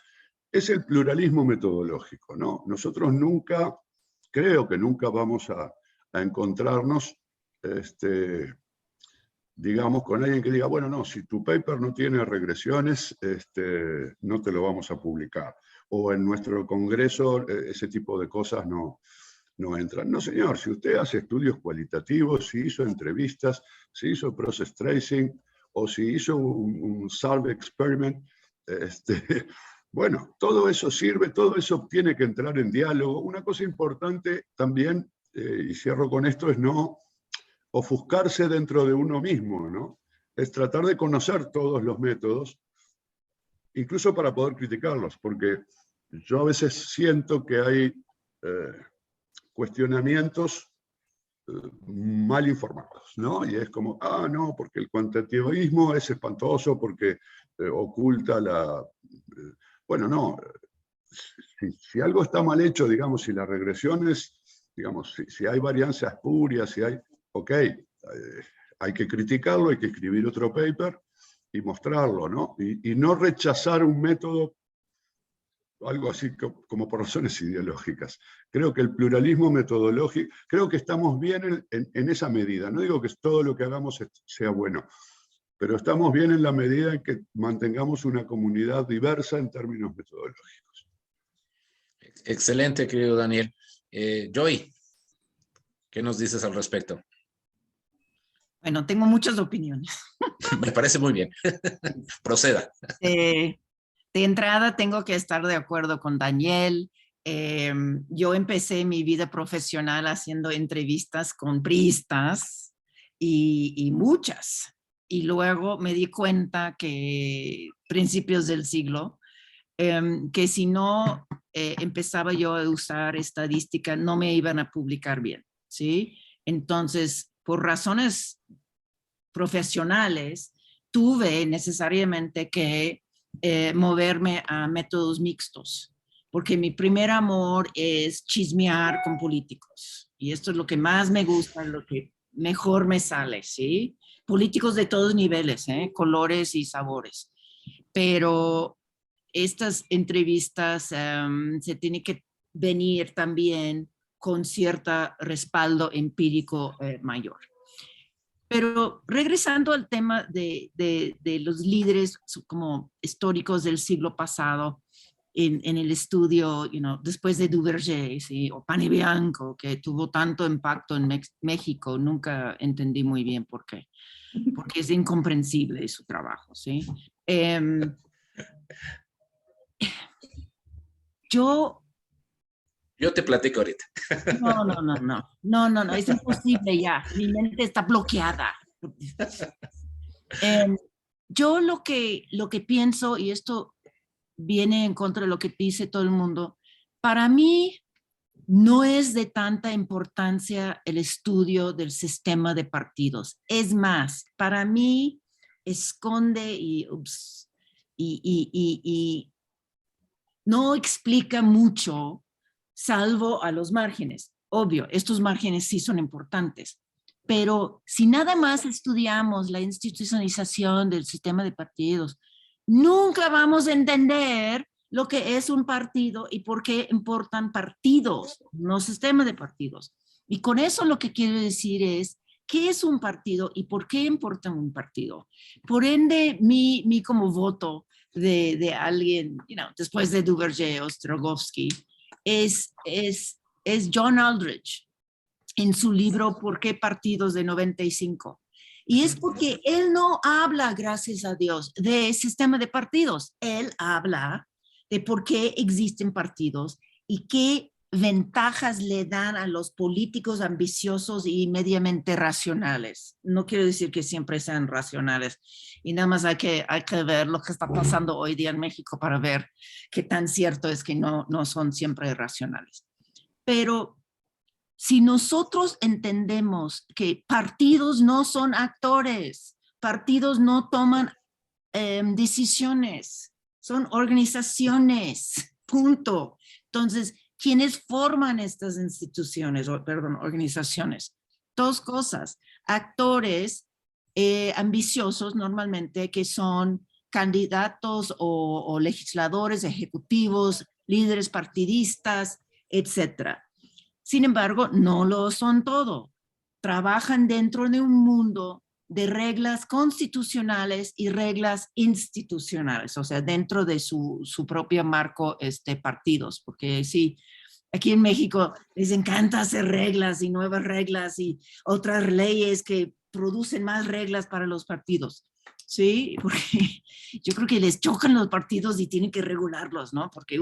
es el pluralismo metodológico, ¿no? Nosotros creo que nunca vamos a encontrarnos, digamos, con alguien que diga, bueno, no, si tu paper no tiene regresiones, no te lo vamos a publicar. O en nuestro congreso ese tipo de cosas no entran. No, señor, si usted hace estudios cualitativos, si hizo entrevistas, si hizo process tracing, o si hizo un survey experiment, bueno, todo eso sirve, todo eso tiene que entrar en diálogo. Una cosa importante también, y cierro con esto, es no ofuscarse dentro de uno mismo, ¿no? Es tratar de conocer todos los métodos, incluso para poder criticarlos, porque yo a veces siento que hay cuestionamientos mal informados, ¿no? Y es como, no, porque el cuantitativismo es espantoso, porque oculta bueno, no, si algo está mal hecho, digamos, si las regresiones, digamos, si hay varianzas espurias, si hay, ok, hay que criticarlo, hay que escribir otro paper y mostrarlo, ¿no? Y no rechazar un método algo así como por razones ideológicas. Creo que el pluralismo metodológico, creo que estamos bien en esa medida. No digo que todo lo que hagamos sea bueno, pero estamos bien en la medida en que mantengamos una comunidad diversa en términos metodológicos. Excelente, querido Daniel. Joy, ¿qué nos dices al respecto? Bueno, tengo muchas opiniones. Me parece muy bien. Proceda. De entrada, tengo que estar de acuerdo con Daniel. Yo empecé mi vida profesional haciendo entrevistas con priistas y muchas. Y luego me di cuenta que principios del siglo, que si no empezaba yo a usar estadística, no me iban a publicar bien, ¿sí? Entonces, por razones profesionales, tuve necesariamente que moverme a métodos mixtos, porque mi primer amor es chismear con políticos. Y esto es lo que más me gusta, lo que mejor me sale, ¿sí? Políticos de todos niveles, colores y sabores. Pero estas entrevistas se tienen que venir también con cierto respaldo empírico mayor. Pero regresando al tema de los líderes como históricos del siglo pasado, en el estudio, después de Duverger, ¿sí? O Panebianco, que tuvo tanto impacto en México, nunca entendí muy bien por qué, porque es incomprensible su trabajo, ¿sí? Yo te platico ahorita. No, es imposible ya, mi mente está bloqueada. Yo lo que pienso, y esto viene en contra de lo que dice todo el mundo, para mí no es de tanta importancia el estudio del sistema de partidos. Es más, para mí esconde y no explica mucho, salvo a los márgenes. Obvio, estos márgenes sí son importantes, pero si nada más estudiamos la institucionalización del sistema de partidos, nunca vamos a entender lo que es un partido y por qué importan partidos, no sistema de partidos. Y con eso lo que quiero decir es, ¿qué es un partido y por qué importa un partido? Por ende, mi como voto de alguien, después de Duverger o Strogovsky, es John Aldrich en su libro ¿Por qué partidos? De 95. Y es porque él no habla, gracias a Dios, de sistema de partidos. Él habla de por qué existen partidos y qué ventajas le dan a los políticos ambiciosos y mediamente racionales. No quiero decir que siempre sean racionales, y nada más hay que ver lo que está pasando hoy día en México para ver qué tan cierto es que no son siempre racionales. Pero si nosotros entendemos que partidos no son actores, partidos no toman decisiones, son organizaciones, punto. Entonces, ¿quiénes forman estas organizaciones? Dos cosas, actores ambiciosos normalmente que son candidatos o legisladores, ejecutivos, líderes partidistas, etcétera. Sin embargo, no lo son todo. Trabajan dentro de un mundo de reglas constitucionales y reglas institucionales, o sea, dentro de su propio marco partidos, porque sí, aquí en México les encanta hacer reglas y nuevas reglas y otras leyes que producen más reglas para los partidos, ¿sí? Porque yo creo que les chocan los partidos y tienen que regularlos, ¿no? Porque,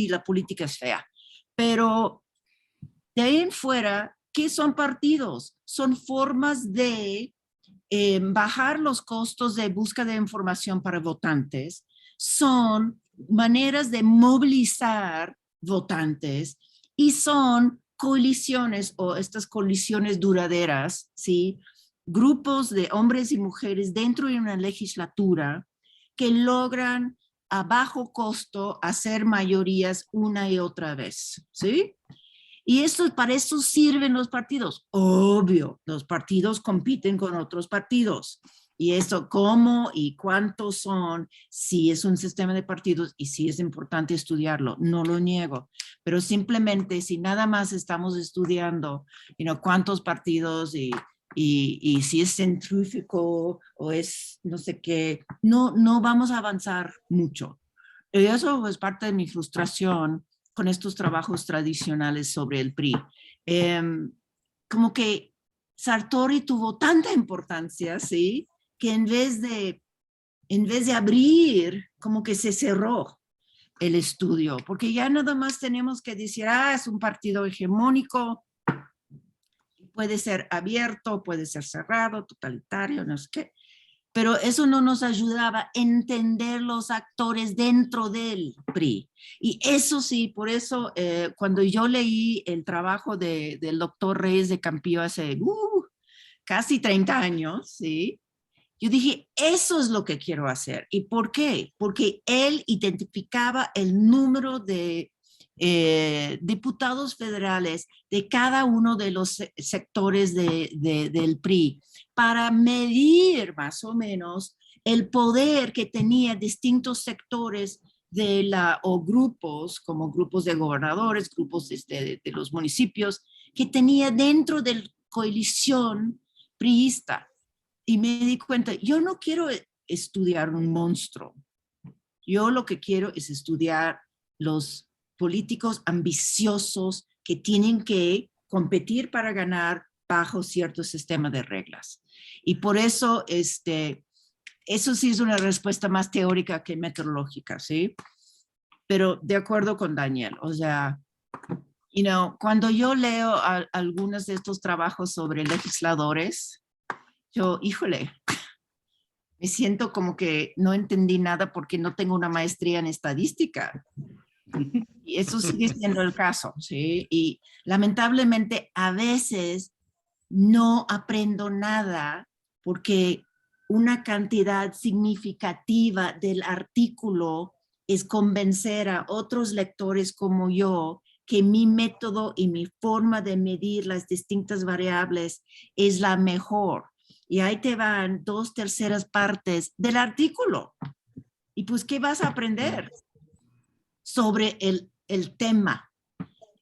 la política es fea. Pero de ahí en fuera, ¿qué son partidos? Son formas de bajar los costos de búsqueda de información para votantes, son maneras de movilizar votantes y son coaliciones o estas coaliciones duraderas, ¿sí? Grupos de hombres y mujeres dentro de una legislatura que logran a bajo costo hacer mayorías una y otra vez, ¿sí? Y para eso sirven los partidos. Obvio, los partidos compiten con otros partidos. Y eso, cómo y cuántos son, si es un sistema de partidos y si es importante estudiarlo, no lo niego. Pero simplemente si nada más estamos estudiando, cuántos partidos y si es centrífugo o es no sé qué, no vamos a avanzar mucho. Y eso es parte de mi frustración con estos trabajos tradicionales sobre el PRI. Como que Sartori tuvo tanta importancia, ¿sí? Que en vez de abrir, como que se cerró el estudio, porque ya nada más tenemos que decir, es un partido hegemónico, puede ser abierto, puede ser cerrado, totalitario, no sé qué, pero eso no nos ayudaba a entender los actores dentro del PRI. Y eso sí, por eso cuando yo leí el trabajo del doctor Reyes de Campillo hace casi 30 años, ¿sí? Yo dije, eso es lo que quiero hacer. ¿Y por qué? Porque él identificaba el número de diputados federales de cada uno de los sectores del PRI para medir más o menos el poder que tenía distintos sectores o grupos, como grupos de gobernadores, grupos de los municipios, que tenía dentro de la coalición priista. Y me di cuenta, yo no quiero estudiar un monstruo. Yo lo que quiero es estudiar los políticos ambiciosos que tienen que competir para ganar bajo cierto sistema de reglas. Y por eso, eso sí es una respuesta más teórica que metodológica, ¿sí? Pero de acuerdo con Daniel, o sea, cuando yo leo algunos de estos trabajos sobre legisladores, yo, híjole, me siento como que no entendí nada porque no tengo una maestría en estadística. Y eso sigue siendo el caso, ¿sí? Y lamentablemente a veces no aprendo nada porque una cantidad significativa del artículo es convencer a otros lectores como yo que mi método y mi forma de medir las distintas variables es la mejor. Y ahí te van 2/3 partes del artículo. Y pues, ¿qué vas a aprender sobre el tema?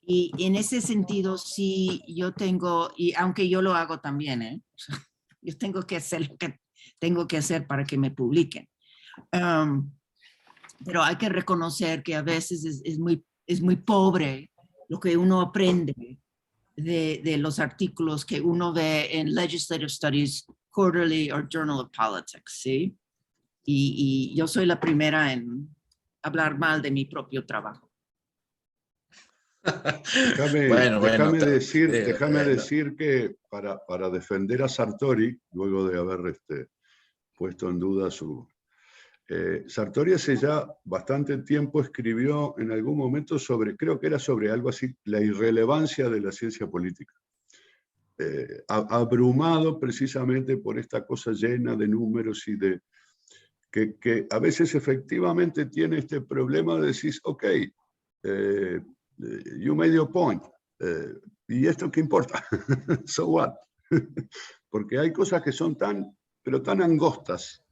Y en ese sentido, sí, yo tengo, y aunque yo lo hago también, yo tengo que hacer lo que tengo que hacer para que me publiquen. Pero hay que reconocer que a veces es muy pobre lo que uno aprende de los artículos que uno ve en Legislative Studies Quarterly o Journal of Politics, ¿sí? Y yo soy la primera en hablar mal de mi propio trabajo. Déjame decir que para defender a Sartori, luego de haber puesto en duda su... Sartori hace ya bastante tiempo escribió en algún momento creo que era sobre algo así, la irrelevancia de la ciencia política. Abrumado precisamente por esta cosa llena de números y de que a veces efectivamente tiene este problema de decir, ok, you made your point, ¿y esto qué importa? So what? Porque hay cosas que son pero tan angostas,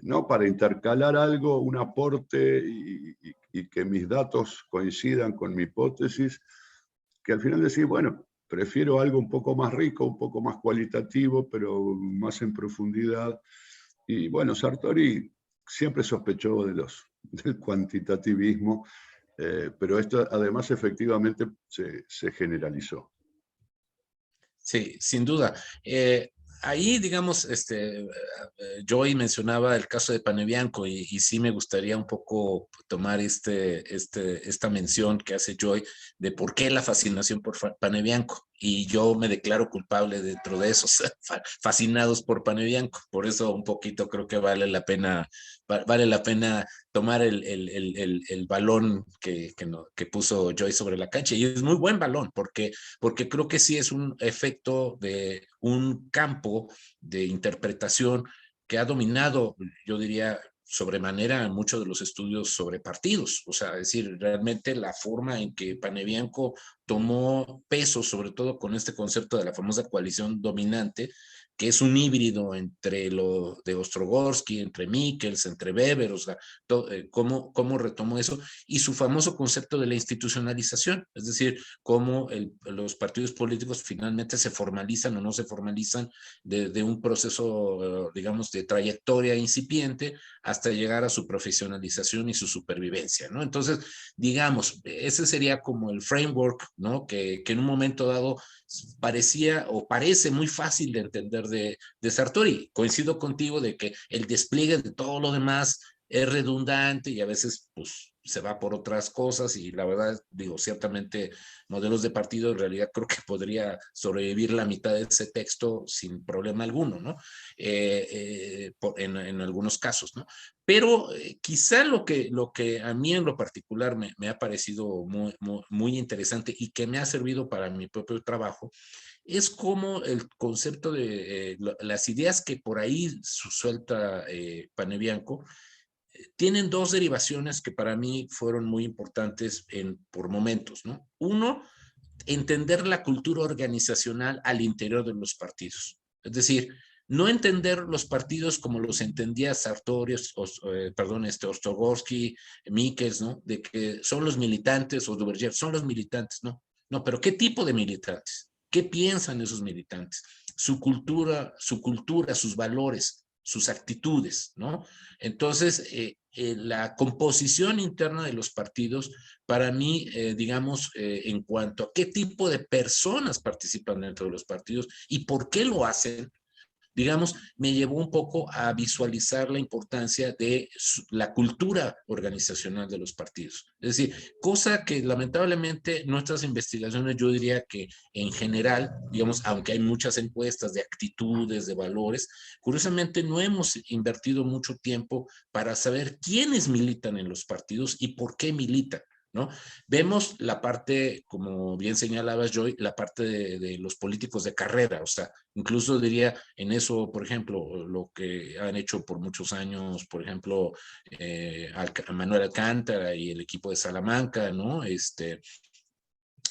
¿no? Para intercalar algo, un aporte y que mis datos coincidan con mi hipótesis, que al final decís, bueno, prefiero algo un poco más rico, un poco más cualitativo, pero más en profundidad. Y bueno, Sartori siempre sospechó del cuantitativismo, pero esto además efectivamente se generalizó. Sí, sin duda. Ahí, digamos, Joy mencionaba el caso de Panebianco y sí me gustaría un poco tomar esta mención que hace Joy de por qué la fascinación por Panebianco. Y yo me declaro culpable dentro de esos fascinados por Panebianco. Por eso un poquito creo que vale la pena tomar el balón que puso Joy sobre la cancha. Y es muy buen balón porque creo que sí es un efecto de un campo de interpretación que ha dominado, yo diría, sobremanera en muchos de los estudios sobre partidos. O sea, es decir, realmente la forma en que Panebianco tomó peso, sobre todo con este concepto de la famosa coalición dominante, que es un híbrido entre lo de Ostrogorsky, entre Michels, entre Weber, o sea, cómo retomó eso, y su famoso concepto de la institucionalización, es decir, cómo los partidos políticos finalmente se formalizan o no se formalizan de un proceso, digamos, de trayectoria incipiente hasta llegar a su profesionalización y su supervivencia, ¿no? Entonces, digamos, ese sería como el framework, ¿no? Que en un momento dado parecía o parece muy fácil de entender de Sartori. Coincido contigo de que el despliegue de todo lo demás es redundante y a veces pues se va por otras cosas, y la verdad, digo, ciertamente modelos de partido, en realidad creo que podría sobrevivir la mitad de ese texto sin problema alguno, ¿no? En algunos casos, ¿no? Pero quizá lo que a mí en lo particular me ha parecido muy interesante y que me ha servido para mi propio trabajo es como el concepto de las ideas que por ahí suelta Panebianco tienen dos derivaciones que para mí fueron muy importantes por momentos, ¿no? Uno, entender la cultura organizacional al interior de los partidos. Es decir, no entender los partidos como los entendía Sartori, Ostrogorsky, Michels, ¿no? De que son los militantes, o Duverger, son los militantes, ¿no? No, pero ¿qué tipo de militantes? ¿Qué piensan esos militantes? Su cultura, sus valores, sus actitudes, ¿no? Entonces, la composición interna de los partidos, para mí, digamos, en cuanto a qué tipo de personas participan dentro de los partidos y por qué lo hacen, digamos, me llevó un poco a visualizar la importancia de la cultura organizacional de los partidos. Es decir, cosa que lamentablemente nuestras investigaciones, yo diría que en general, digamos, aunque hay muchas encuestas de actitudes, de valores, curiosamente no hemos invertido mucho tiempo para saber quiénes militan en los partidos y por qué militan, ¿no? Vemos la parte, como bien señalabas, Joy, la parte de los políticos de carrera, o sea, incluso diría en eso, por ejemplo, lo que han hecho por muchos años, por ejemplo, Manuel Alcántara y el equipo de Salamanca, ¿no?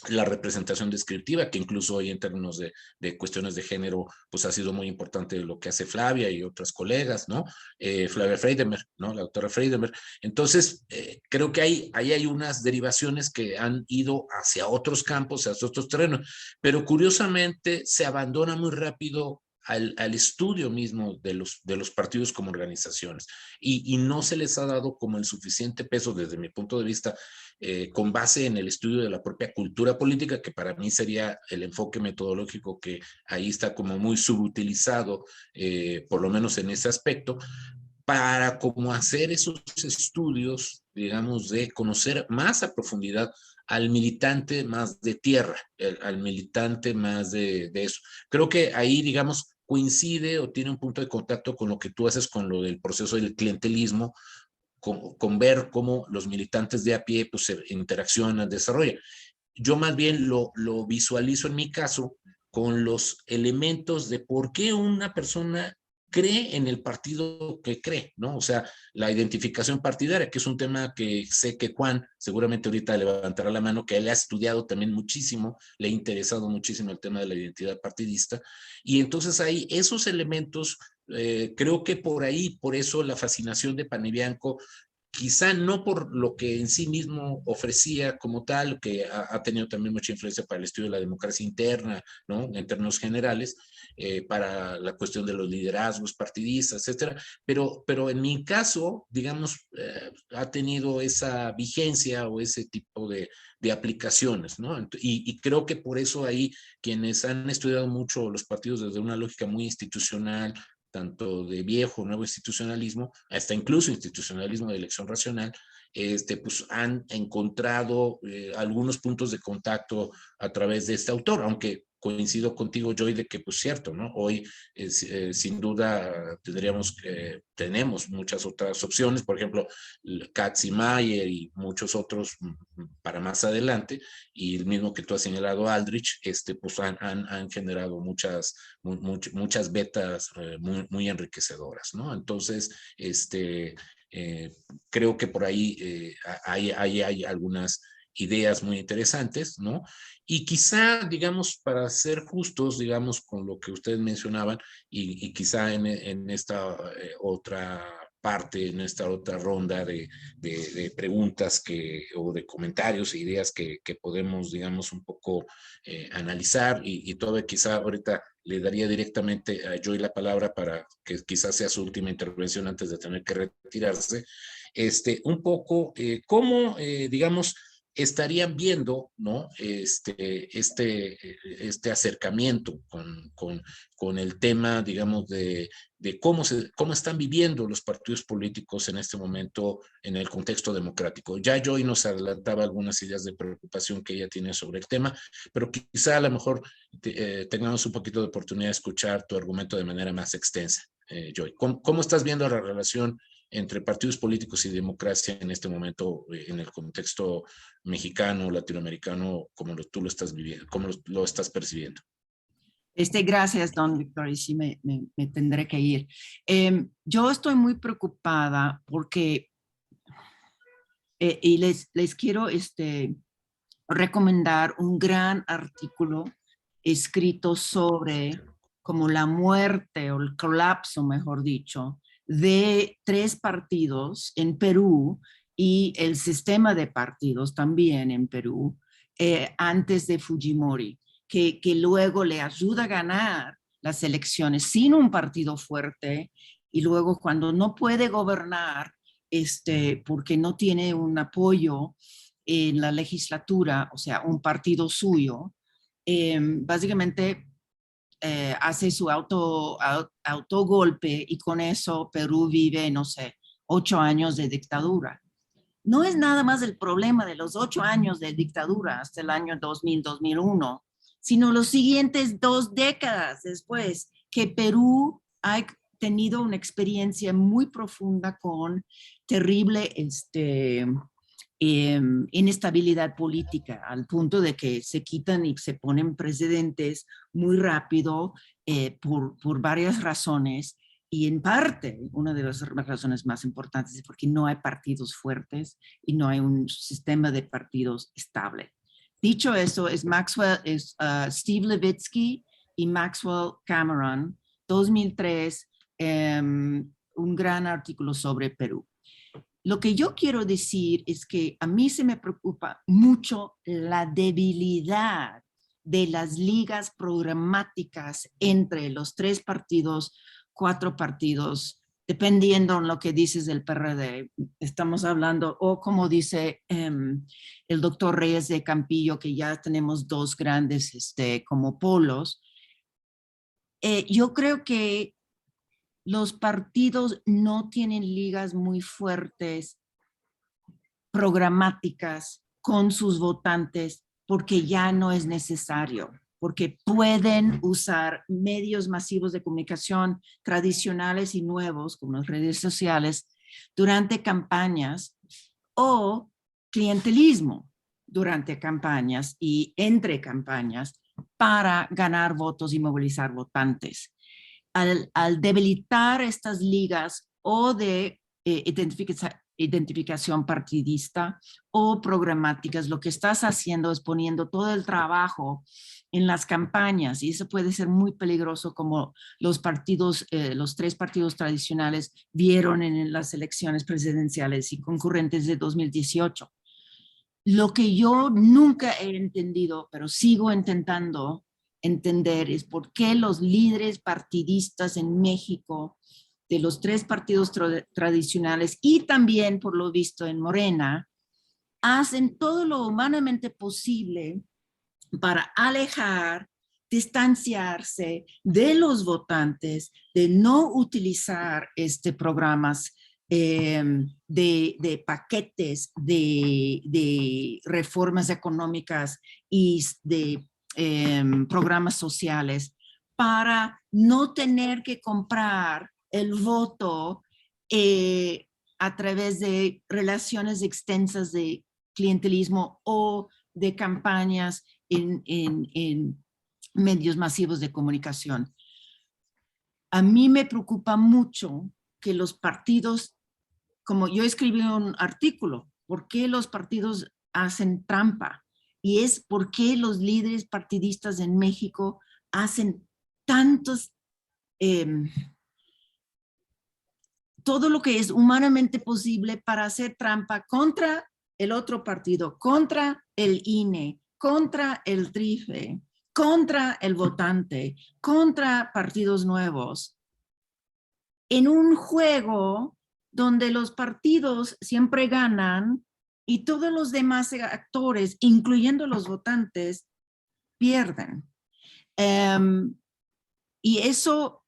La representación descriptiva, que incluso hoy en términos de cuestiones de género, pues ha sido muy importante lo que hace Flavia y otras colegas, ¿no? Flavia Friedemer, ¿no? La doctora Friedemer. Entonces, creo que ahí hay unas derivaciones que han ido hacia otros campos, hacia otros terrenos, pero curiosamente se abandona muy rápido al estudio mismo de los partidos como organizaciones, y no se les ha dado como el suficiente peso desde mi punto de vista, con base en el estudio de la propia cultura política, que para mí sería el enfoque metodológico que ahí está como muy subutilizado, por lo menos en ese aspecto, para como hacer esos estudios, digamos, de conocer más a profundidad al militante más de tierra, al militante más de eso. Creo que ahí, digamos, coincide o tiene un punto de contacto con lo que tú haces con lo del proceso del clientelismo, con ver cómo los militantes de a pie pues, se interaccionan, desarrollan. Yo más bien lo visualizo en mi caso con los elementos de por qué una persona cree en el partido que cree, ¿no? O sea, la identificación partidaria, que es un tema que sé que Juan seguramente ahorita levantará la mano, que él ha estudiado también muchísimo, le ha interesado muchísimo el tema de la identidad partidista, y entonces ahí esos elementos, creo que por ahí, por eso la fascinación de Panebianco, quizá no por lo que en sí mismo ofrecía como tal, que ha tenido también mucha influencia para el estudio de la democracia interna, ¿no? En términos generales, para la cuestión de los liderazgos partidistas, etcétera. Pero en mi caso, digamos, ha tenido esa vigencia o ese tipo de aplicaciones, ¿no? Y creo que por eso ahí quienes han estudiado mucho los partidos desde una lógica muy institucional, tanto de viejo, nuevo institucionalismo, hasta incluso institucionalismo de elección racional, pues han encontrado algunos puntos de contacto a través de este autor, aunque coincido contigo, Joy, de que, pues cierto, ¿no? Hoy, sin duda, tenemos muchas otras opciones, por ejemplo, Katzenmayer y muchos otros para más adelante, y el mismo que tú has señalado, Aldrich, pues han generado muchas betas muy enriquecedoras, ¿no? Entonces, creo que por ahí hay algunas ideas muy interesantes, ¿no? Y quizá, digamos, para ser justos, digamos, con lo que ustedes mencionaban, y quizá en esta otra parte, en esta otra ronda de preguntas o de comentarios e ideas que podemos, digamos, un poco analizar, y todo, quizá ahorita le daría directamente a Joy la palabra para que quizás sea su última intervención antes de tener que retirarse. Un poco, cómo, digamos, estarían viendo, ¿no? Este acercamiento con el tema, digamos, de cómo están viviendo los partidos políticos en este momento en el contexto democrático. Ya Joy nos adelantaba algunas ideas de preocupación que ella tiene sobre el tema, pero quizá a lo mejor tengamos un poquito de oportunidad de escuchar tu argumento de manera más extensa. Joy, ¿cómo estás viendo la relación entre partidos políticos y democracia en este momento, en el contexto mexicano, latinoamericano, como tú lo estás viviendo, cómo lo estás percibiendo? Gracias, don Víctor, y sí me tendré que ir. Yo estoy muy preocupada porque, y les quiero recomendar un gran artículo escrito sobre como la muerte o el colapso, mejor dicho, de 3 partidos en Perú y el sistema de partidos también en Perú antes de Fujimori, que luego le ayuda a ganar las elecciones sin un partido fuerte, y luego cuando no puede gobernar porque no tiene un apoyo en la legislatura, o sea, un partido suyo, básicamente hace su autogolpe, y con eso Perú vive, no sé, 8 años de dictadura. No es nada más el problema de los 8 años de dictadura hasta el año 2000-2001, sino los siguientes 2 décadas después, que Perú ha tenido una experiencia muy profunda con terrible inestabilidad política, al punto de que se quitan y se ponen presidentes muy rápido por varias razones, y en parte una de las razones más importantes es porque no hay partidos fuertes y no hay un sistema de partidos estable. Dicho eso, Steve Levitsky y Maxwell Cameron, 2003, un gran artículo sobre Perú. Lo que yo quiero decir es que a mí se me preocupa mucho la debilidad de las ligas programáticas entre los 3 partidos, 4 partidos, dependiendo en lo que dices del PRD. Estamos hablando, o como dice el doctor Reyes de Campillo, que ya tenemos 2 grandes como polos. Yo creo que los partidos no tienen ligas muy fuertes, programáticas con sus votantes, porque ya no es necesario, porque pueden usar medios masivos de comunicación tradicionales y nuevos, como las redes sociales, durante campañas, o clientelismo durante campañas y entre campañas, para ganar votos y movilizar votantes. Al debilitar estas ligas o de identificación partidista o programáticas, lo que estás haciendo es poniendo todo el trabajo en las campañas, y eso puede ser muy peligroso, como los 3 partidos tradicionales vieron en las elecciones presidenciales y concurrentes de 2018. Lo que yo nunca he entendido, pero sigo intentando entender, es por qué los líderes partidistas en México de los 3 partidos tradicionales, y también por lo visto en Morena, hacen todo lo humanamente posible para alejar, distanciarse de los votantes, de no utilizar programas de paquetes de reformas económicas y de programas sociales, para no tener que comprar el voto a través de relaciones extensas de clientelismo o de campañas en medios masivos de comunicación. A mí me preocupa mucho que los partidos, como yo escribí un artículo, ¿por qué los partidos hacen trampa. Y es por qué los líderes partidistas en México hacen tantos, todo lo que es humanamente posible para hacer trampa contra el otro partido, contra el INE, contra el TRIFE, contra el votante, contra partidos nuevos, en un juego donde los partidos siempre ganan y todos los demás actores, incluyendo los votantes, pierden. Y eso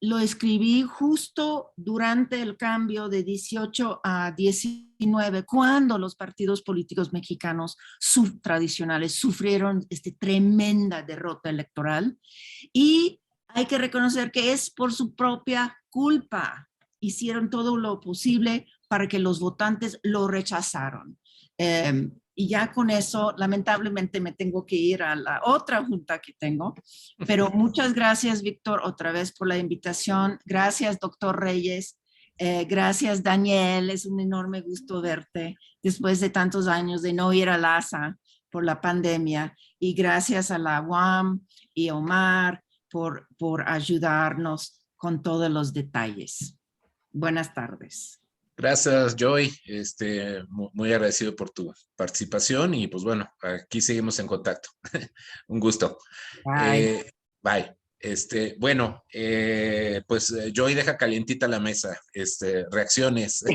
lo escribí justo durante el cambio de 18 a 19, cuando los partidos políticos mexicanos tradicionales sufrieron esta tremenda derrota electoral. Y hay que reconocer que es por su propia culpa. Hicieron todo lo posible para que los votantes lo rechazaron. Y ya con eso, lamentablemente, me tengo que ir a la otra junta que tengo. Pero muchas gracias, Víctor, otra vez por la invitación. Gracias, doctor Reyes. Gracias, Daniel. Es un enorme gusto verte después de tantos años de no ir a LASA por la pandemia. Y gracias a la UAM y Omar por ayudarnos con todos los detalles. Buenas tardes. Gracias, Joy. Muy agradecido por tu participación y pues bueno, aquí seguimos en contacto. Un gusto. Bye. Bye. Bueno, pues Joy deja calientita la mesa. Reacciones,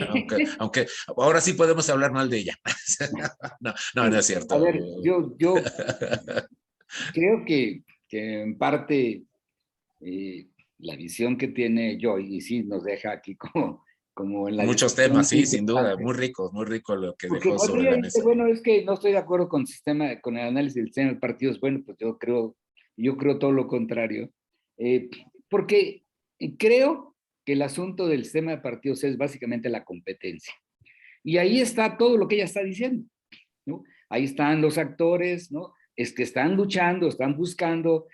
aunque ahora sí podemos hablar mal de ella. No es cierto. A ver, yo creo que en parte la visión que tiene Joy, y sí nos deja aquí como en la muchos temas, sí, sin duda, muy rico lo que dejó sobre la mesa. Bueno, es que no estoy de acuerdo con el análisis del sistema de partidos. Bueno, pues yo creo todo lo contrario, porque creo que el asunto del sistema de partidos es básicamente la competencia. Y ahí está todo lo que ella está diciendo, ¿no? Ahí están los actores, ¿no? Es que están luchando, están buscando,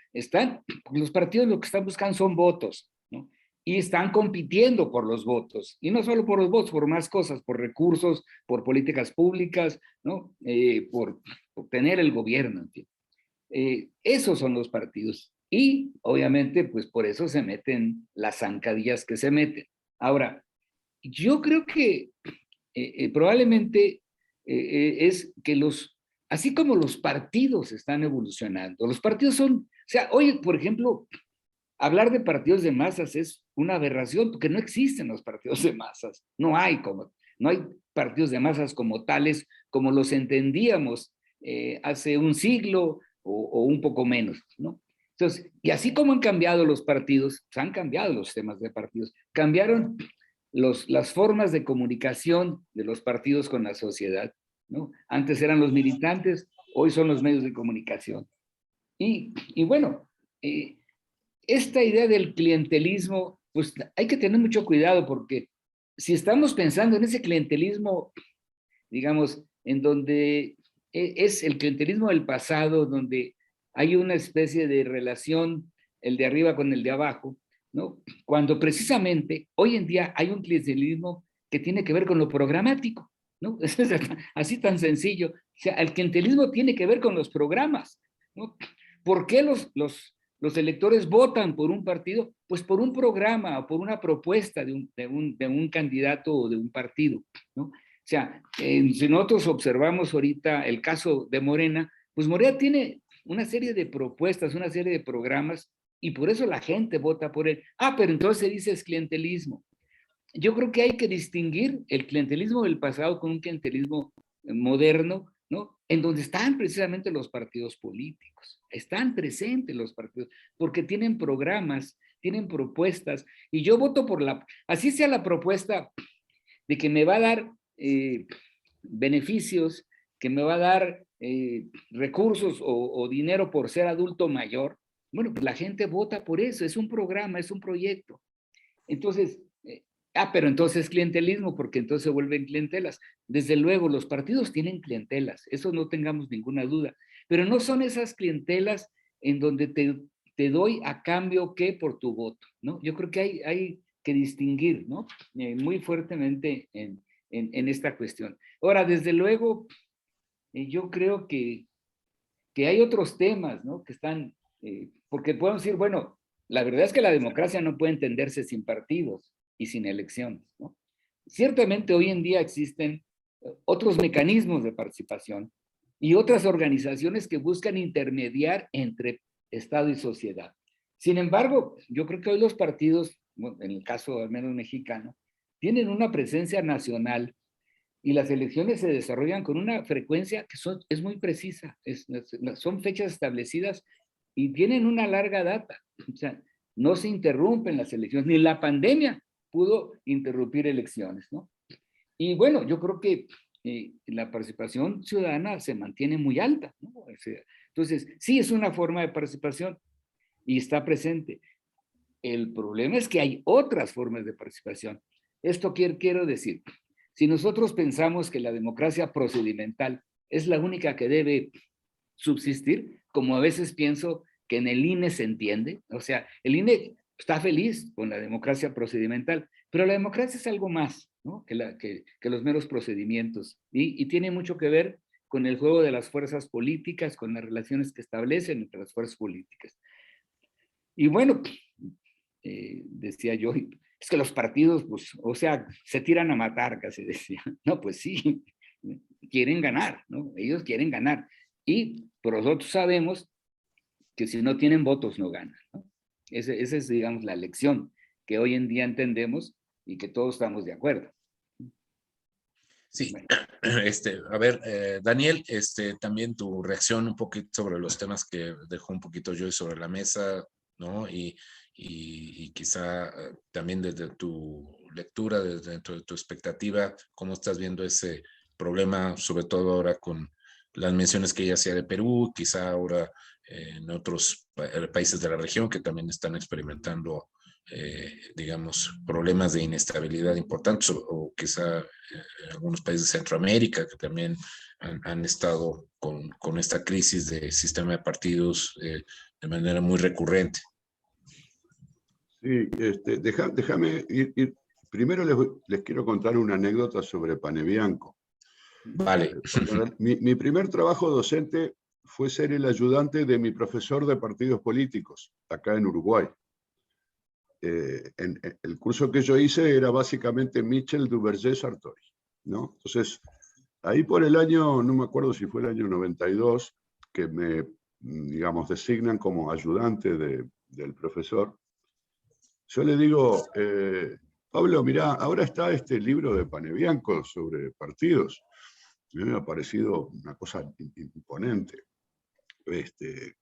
los partidos lo que están buscando son votos, ¿no? Y están compitiendo por los votos, y no solo por los votos, por más cosas, por recursos, por políticas públicas, ¿no? Por tener el gobierno, en fin. Esos son los partidos, y obviamente pues por eso se meten las zancadillas que se meten. Ahora, yo creo que probablemente es que así como los partidos están evolucionando, los partidos son, o sea, hoy, por ejemplo, hablar de partidos de masas es una aberración, porque no existen los partidos de masas, no hay partidos de masas como tales, como los entendíamos hace un siglo o un poco menos, ¿no? Entonces, y así como han cambiado los partidos, pues han cambiado los temas de partidos, cambiaron las formas de comunicación de los partidos con la sociedad, ¿no? Antes eran los militantes, hoy son los medios de comunicación. Y bueno, esta idea del clientelismo, pues hay que tener mucho cuidado, porque si estamos pensando en ese clientelismo, digamos, en donde es el clientelismo del pasado, donde hay una especie de relación, el de arriba con el de abajo, ¿no? Cuando precisamente hoy en día hay un clientelismo que tiene que ver con lo programático, ¿no? Es así tan sencillo. O sea, el clientelismo tiene que ver con los programas, ¿no? ¿Por qué los electores votan por un partido? Pues por un programa o por una propuesta de un candidato o de un partido, ¿no? O sea, si nosotros observamos ahorita el caso de Morena, pues Morena tiene una serie de propuestas, una serie de programas, y por eso la gente vota por él. Pero entonces dice es clientelismo. Yo creo que hay que distinguir el clientelismo del pasado con un clientelismo moderno, ¿no? En donde están precisamente los partidos políticos, están presentes los partidos, porque tienen programas, tienen propuestas, y yo voto por así sea la propuesta de que me va a dar beneficios, que me va a dar recursos o dinero por ser adulto mayor. Bueno, pues la gente vota por eso, es un programa, es un proyecto. Entonces, pero entonces es clientelismo, porque entonces se vuelven clientelas. Desde luego, los partidos tienen clientelas, eso no tengamos ninguna duda, pero no son esas clientelas en donde te doy a cambio ¿qué? Por tu voto, ¿no? Yo creo que hay que distinguir, ¿no? Muy fuertemente en esta cuestión. Ahora, desde luego, yo creo que hay otros temas, ¿no? Que están, porque podemos decir, bueno, la verdad es que la democracia no puede entenderse sin partidos y sin elecciones, ¿no? Ciertamente hoy en día existen otros mecanismos de participación y otras organizaciones que buscan intermediar entre Estado y sociedad. Sin embargo, yo creo que hoy los partidos, bueno, en el caso al menos mexicano, tienen una presencia nacional y las elecciones se desarrollan con una frecuencia que es muy precisa, son fechas establecidas y tienen una larga data. O sea, no se interrumpen las elecciones, ni la pandemia pudo interrumpir elecciones, ¿no? Y bueno, yo creo que la participación ciudadana se mantiene muy alta, ¿no? O sea, entonces, sí es una forma de participación y está presente. El problema es que hay otras formas de participación. Esto quiero decir, si nosotros pensamos que la democracia procedimental es la única que debe subsistir, como a veces pienso que en el INE se entiende, o sea, el INE está feliz con la democracia procedimental, pero la democracia es algo más, ¿no? que los meros procedimientos, y tiene mucho que ver con el juego de las fuerzas políticas, con las relaciones que establecen entre las fuerzas políticas. Y bueno, decía yo, es que los partidos, pues, o sea, se tiran a matar, casi decía. No, pues sí, quieren ganar, ¿no? Ellos quieren ganar. Pero nosotros sabemos que si no tienen votos no ganan, ¿no? Esa es, digamos, la lección que hoy en día entendemos y que todos estamos de acuerdo. Sí, a ver, Daniel, también tu reacción un poquito sobre los temas que dejó un poquito Joy sobre la mesa, ¿no? Y quizá también desde tu lectura, desde tu expectativa, ¿cómo estás viendo ese problema, sobre todo ahora con las menciones que ella hacía de Perú, quizá ahora en otros países de la región que también están experimentando, digamos, problemas de inestabilidad importantes, o quizá algunos países de Centroamérica que también han estado con esta crisis de sistema de partidos de manera muy recurrente? Sí, déjame ir. Primero les quiero contar una anécdota sobre Pane Bianco. Vale. Mi primer trabajo docente fue ser el ayudante de mi profesor de partidos políticos, acá en Uruguay. El curso que yo hice era básicamente Michel Duverger-Sartori, ¿no? Entonces, ahí por el año, no me acuerdo si fue el año 92, que me, digamos, designan como ayudante del profesor. Yo le digo, Pablo, mirá, ahora está este libro de Pane Bianco sobre partidos. A mí me ha parecido una cosa imponente.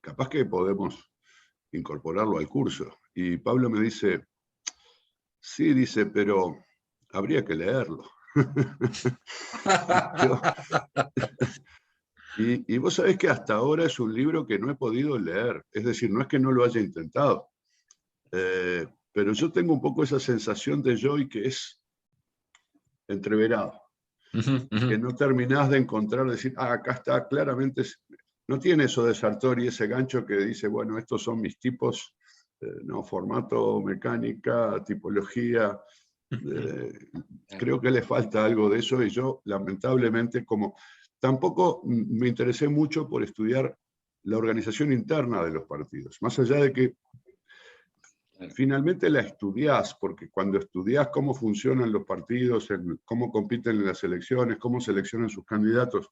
Capaz que podemos incorporarlo al curso. Y Pablo me dice, sí, dice, pero habría que leerlo. Y vos sabés que hasta ahora es un libro que no he podido leer. Es decir, no es que no lo haya intentado. Pero yo tengo un poco esa sensación de Joy que es entreverado. Que no terminás de encontrar, decir, acá está, claramente, no tiene eso de Sartori, ese gancho que dice, bueno, estos son mis tipos, no, formato, mecánica, tipología. Creo que le falta algo de eso y yo, lamentablemente, como tampoco me interesé mucho por estudiar la organización interna de los partidos, más allá de que finalmente la estudiás, porque cuando estudiás cómo funcionan los partidos, cómo compiten en las elecciones, cómo seleccionan sus candidatos,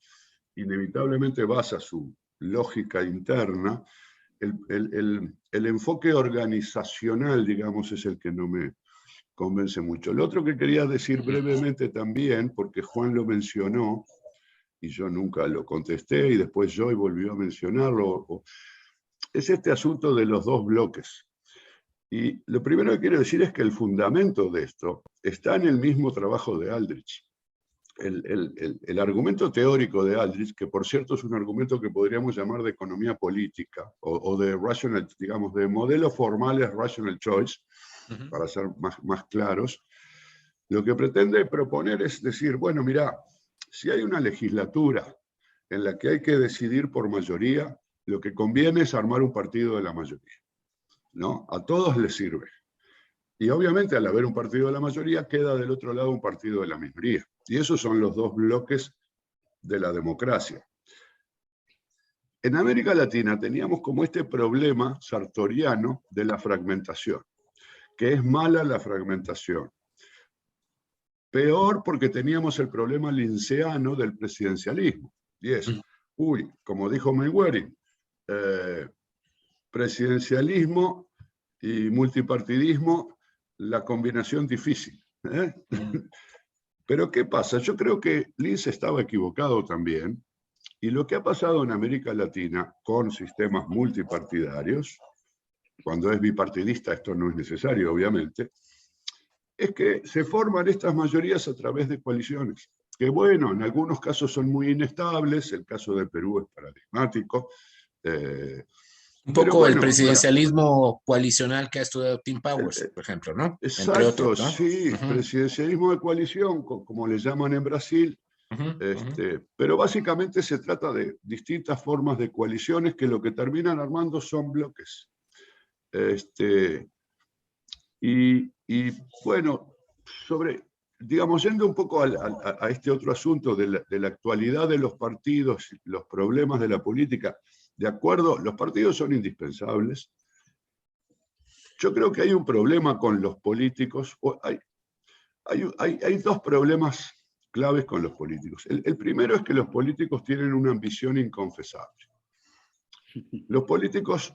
inevitablemente vas a su lógica interna. El enfoque organizacional, digamos, es el que no me convence mucho. Lo otro que quería decir brevemente también, porque Juan lo mencionó, y yo nunca lo contesté, y después Joy volvió a mencionarlo, es este asunto de los dos bloques. Y lo primero que quiero decir es que el fundamento de esto está en el mismo trabajo de Aldrich. El argumento teórico de Aldrich, que por cierto es un argumento que podríamos llamar de economía política, o de rational, digamos, de modelos formales rational choice, para ser más claros, lo que pretende proponer es decir, bueno, mira, si hay una legislatura en la que hay que decidir por mayoría, lo que conviene es armar un partido de la mayoría, ¿no? A todos les sirve. Y obviamente al haber un partido de la mayoría, queda del otro lado un partido de la minoría. Y esos son los dos bloques de la democracia. en América Latina teníamos como este problema sartoriano de la fragmentación, que es mala la fragmentación. Peor porque teníamos el problema linceano del presidencialismo. Y es, como dijo Mayweather, presidencialismo y multipartidismo, la combinación difícil. Pero ¿qué pasa? Yo creo que Lince estaba equivocado también, y lo que ha pasado en América Latina con sistemas multipartidarios, cuando es bipartidista esto no es necesario, obviamente, es que se forman estas mayorías a través de coaliciones, que bueno, en algunos casos son muy inestables, el caso de Perú es paradigmático. Un poco bueno, el presidencialismo coalicional que ha estudiado Tim Powers, por ejemplo, ¿no? Exacto, entre otros, ¿no? Sí, presidencialismo de coalición, como le llaman en Brasil. Pero básicamente se trata de distintas formas de coaliciones que lo que terminan armando son bloques. Y bueno, digamos, yendo un poco a este otro asunto de la actualidad de los partidos, los problemas de la política, de acuerdo, los partidos son indispensables. Yo creo que hay un problema con los políticos, hay dos problemas claves con los políticos. El primero es que los políticos tienen una ambición inconfesable. Los políticos,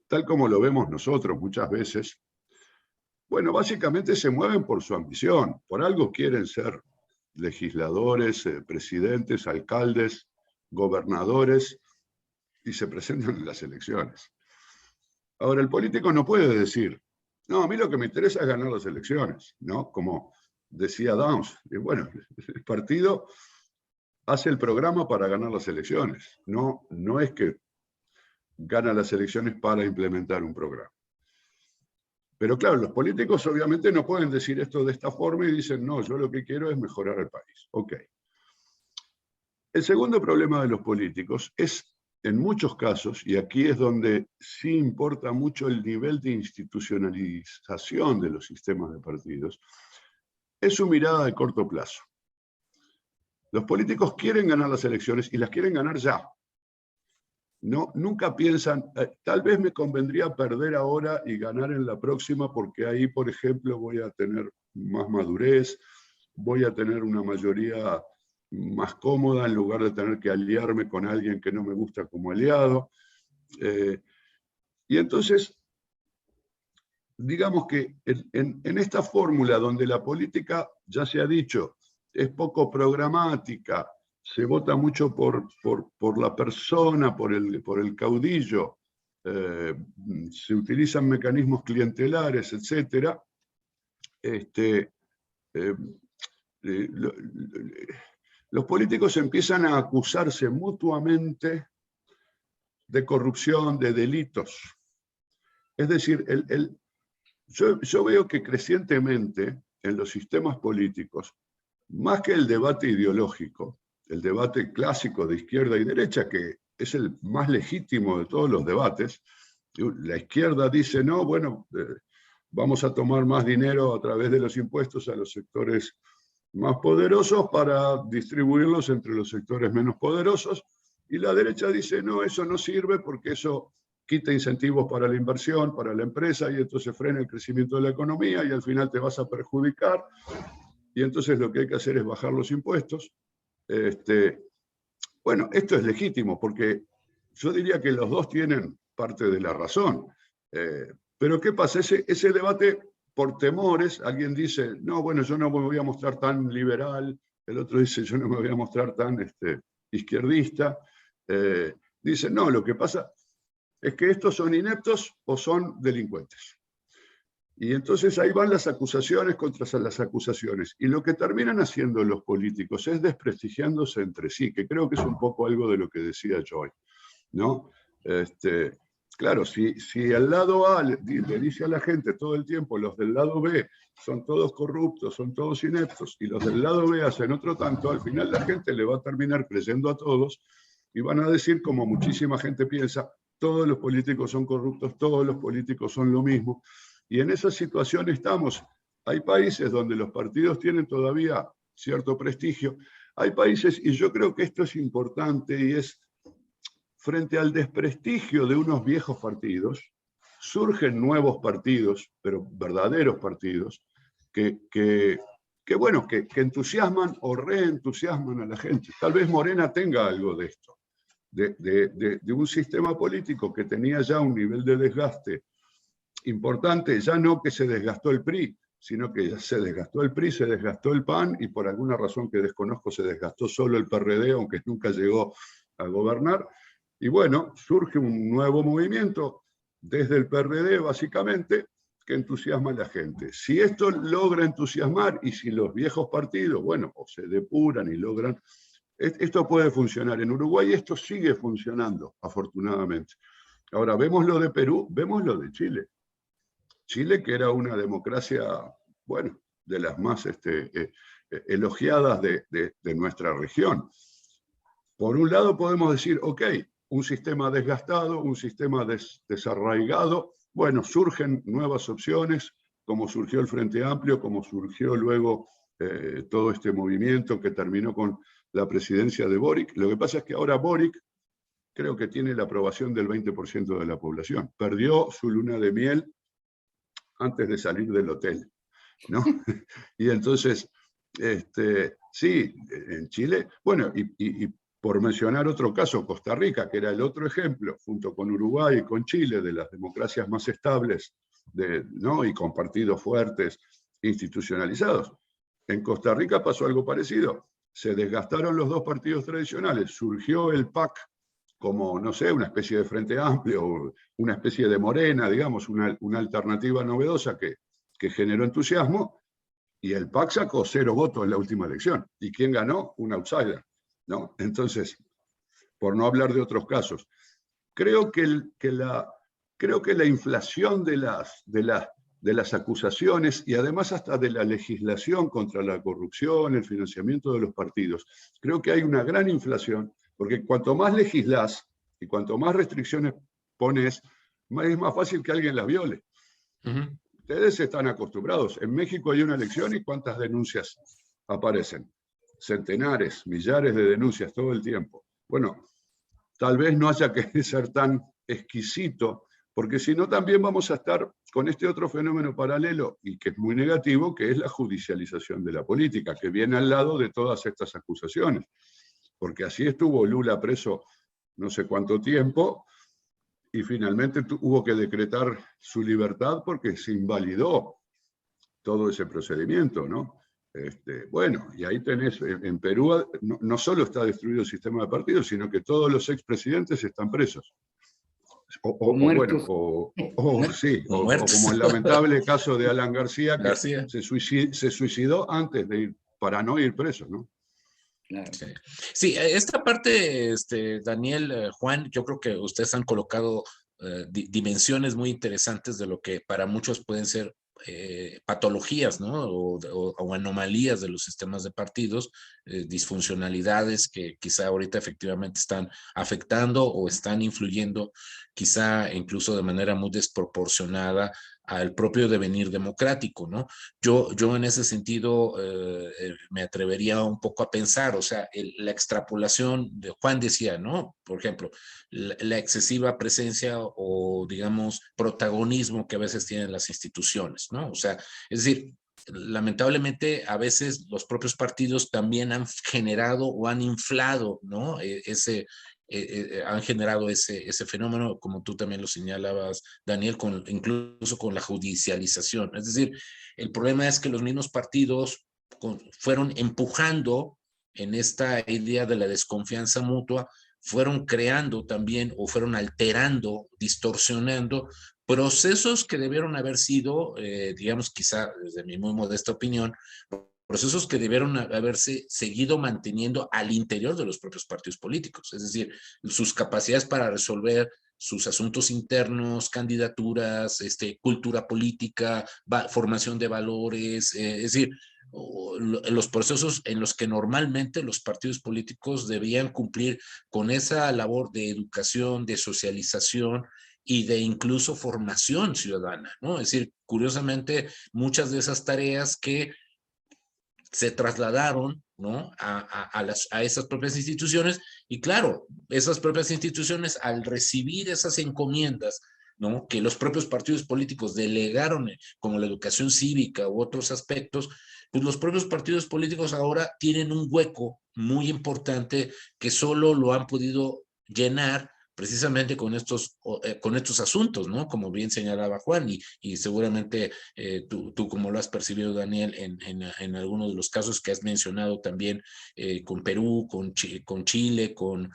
tal como lo vemos nosotros muchas veces, bueno, básicamente se mueven por su ambición. Por algo quieren ser legisladores, presidentes, alcaldes, gobernadores, y se presentan en las elecciones. Ahora, el político no puede decir, no, a mí lo que me interesa es ganar las elecciones, ¿no? Como decía Downs, bueno, el partido hace el programa para ganar las elecciones, no es que gana las elecciones para implementar un programa. Pero claro, los políticos obviamente no pueden decir esto de esta forma y dicen, no, yo lo que quiero es mejorar el país. Ok. El segundo problema de los políticos es, en muchos casos, y aquí es donde sí importa mucho el nivel de institucionalización de los sistemas de partidos, es su mirada de corto plazo. Los políticos quieren ganar las elecciones y las quieren ganar ya. No, nunca piensan, tal vez me convendría perder ahora y ganar en la próxima porque ahí, por ejemplo, voy a tener más madurez, voy a tener una mayoría más cómoda en lugar de tener que aliarme con alguien que no me gusta como aliado. Y entonces, digamos que en esta fórmula donde la política, ya se ha dicho, es poco programática, se vota mucho por la persona, por el caudillo, se utilizan mecanismos clientelares, etc. Los políticos empiezan a acusarse mutuamente de corrupción, de delitos. Es decir, yo veo que crecientemente en los sistemas políticos, más que el debate ideológico, el debate clásico de izquierda y derecha, que es el más legítimo de todos los debates, la izquierda dice, no, bueno, vamos a tomar más dinero a través de los impuestos a los sectores más poderosos para distribuirlos entre los sectores menos poderosos, y la derecha dice, no, eso no sirve porque eso quita incentivos para la inversión, para la empresa, y entonces frena el crecimiento de la economía y al final te vas a perjudicar, y entonces lo que hay que hacer es bajar los impuestos. Bueno, esto es legítimo porque yo diría que los dos tienen parte de la razón. Pero ¿qué pasa? Ese debate, por temores, alguien dice, no, bueno, yo no me voy a mostrar tan liberal, el otro dice, yo no me voy a mostrar tan izquierdista. Dice, no, lo que pasa es que estos son ineptos o son delincuentes. Y entonces ahí van las acusaciones contra las acusaciones. Y lo que terminan haciendo los políticos es desprestigiándose entre sí, que creo que es un poco algo de lo que decía Joy, ¿no? Claro, si al lado A le dice a la gente todo el tiempo, los del lado B son todos corruptos, son todos ineptos, y los del lado B hacen otro tanto, al final la gente le va a terminar creyendo a todos y van a decir, como muchísima gente piensa, todos los políticos son corruptos, todos los políticos son lo mismo. Y en esa situación estamos. Hay países donde los partidos tienen todavía cierto prestigio. Hay países, y yo creo que esto es importante y es frente al desprestigio de unos viejos partidos, surgen nuevos partidos, pero verdaderos partidos, que entusiasman o reentusiasman a la gente. Tal vez Morena tenga algo de esto, de un sistema político que tenía ya un nivel de desgaste importante, ya no que se desgastó el PRI, sino que ya se desgastó el PRI, se desgastó el PAN y por alguna razón que desconozco se desgastó solo el PRD, aunque nunca llegó a gobernar. Y bueno, surge un nuevo movimiento desde el PRD básicamente que entusiasma a la gente. Si esto logra entusiasmar y si los viejos partidos, bueno, o se depuran y logran, esto puede funcionar. En Uruguay esto sigue funcionando, afortunadamente. Ahora, vemos lo de Perú, vemos lo de Chile. Chile, que era una democracia, bueno, de las más elogiadas de nuestra región. Por un lado podemos decir, ok, un sistema desgastado, un sistema desarraigado, bueno, surgen nuevas opciones, como surgió el Frente Amplio, como surgió luego todo este movimiento que terminó con la presidencia de Boric. Lo que pasa es que ahora Boric creo que tiene la aprobación del 20% de la población. Perdió su luna de miel antes de salir del hotel, ¿no? Y entonces, sí, en Chile, bueno, y por mencionar otro caso, Costa Rica, que era el otro ejemplo, junto con Uruguay y con Chile, de las democracias más estables, ¿no? Y con partidos fuertes, institucionalizados. En Costa Rica pasó algo parecido. Se desgastaron los dos partidos tradicionales, surgió el PAC como, no sé, una especie de Frente Amplio, una especie de Morena, digamos, una alternativa novedosa que generó entusiasmo, y el PAC sacó 0 votos en la última elección. ¿Y quién ganó? Un outsider, ¿no? Entonces, por no hablar de otros casos, creo que la inflación de las acusaciones y además hasta de la legislación contra la corrupción, el financiamiento de los partidos, creo que hay una gran inflación, porque cuanto más legislás y cuanto más restricciones pones, es más fácil que alguien las viole. Ustedes están acostumbrados. En México hay una elección y ¿cuántas denuncias aparecen? Centenares, millares de denuncias todo el tiempo. Bueno, tal vez no haya que ser tan exquisito, porque si no también vamos a estar con este otro fenómeno paralelo y que es muy negativo, que es la judicialización de la política, que viene al lado de todas estas acusaciones. Porque así estuvo Lula preso no sé cuánto tiempo y finalmente hubo que decretar su libertad porque se invalidó todo ese procedimiento, ¿no? Bueno, y ahí tenés, en Perú no solo está destruido el sistema de partidos, sino que todos los expresidentes están presos. O muertos. Bueno, sí, o como el lamentable caso de Alan García, que se suicidó antes de ir, para no ir preso, ¿no? Claro. Sí, esta parte, Daniel, Juan, yo creo que ustedes han colocado dimensiones muy interesantes de lo que para muchos pueden ser patologías, ¿no? O anomalías de los sistemas de partidos, disfuncionalidades que quizá ahorita efectivamente están afectando o están influyendo quizá incluso de manera muy desproporcionada al propio devenir democrático, ¿no? Yo en ese sentido me atrevería un poco a pensar, o sea, la extrapolación de Juan decía, ¿no? Por ejemplo, la excesiva presencia o, digamos, protagonismo que a veces tienen las instituciones, ¿no? O sea, es decir, lamentablemente a veces los propios partidos también han generado o han inflado, ¿no? Han generado ese fenómeno, como tú también lo señalabas, Daniel, incluso con la judicialización. Es decir, el problema es que los mismos partidos fueron empujando en esta idea de la desconfianza mutua, fueron creando también o fueron alterando, distorsionando procesos que debieron haber sido, digamos, quizá desde mi muy modesta opinión, procesos que debieron haberse seguido manteniendo al interior de los propios partidos políticos, es decir, sus capacidades para resolver sus asuntos internos, candidaturas, cultura política, formación de valores, es decir, los procesos en los que normalmente los partidos políticos debían cumplir con esa labor de educación, de socialización y de incluso formación ciudadana, ¿no? Es decir, curiosamente, muchas de esas tareas que se trasladaron, ¿no?, a esas propias instituciones, y claro, esas propias instituciones, al recibir esas encomiendas, ¿no?, que los propios partidos políticos delegaron, como la educación cívica u otros aspectos, pues los propios partidos políticos ahora tienen un hueco muy importante que solo lo han podido llenar precisamente con estos asuntos, ¿no? Como bien señalaba Juan, y seguramente tú como lo has percibido, Daniel, en algunos de los casos que has mencionado también, con Perú, con Chile, con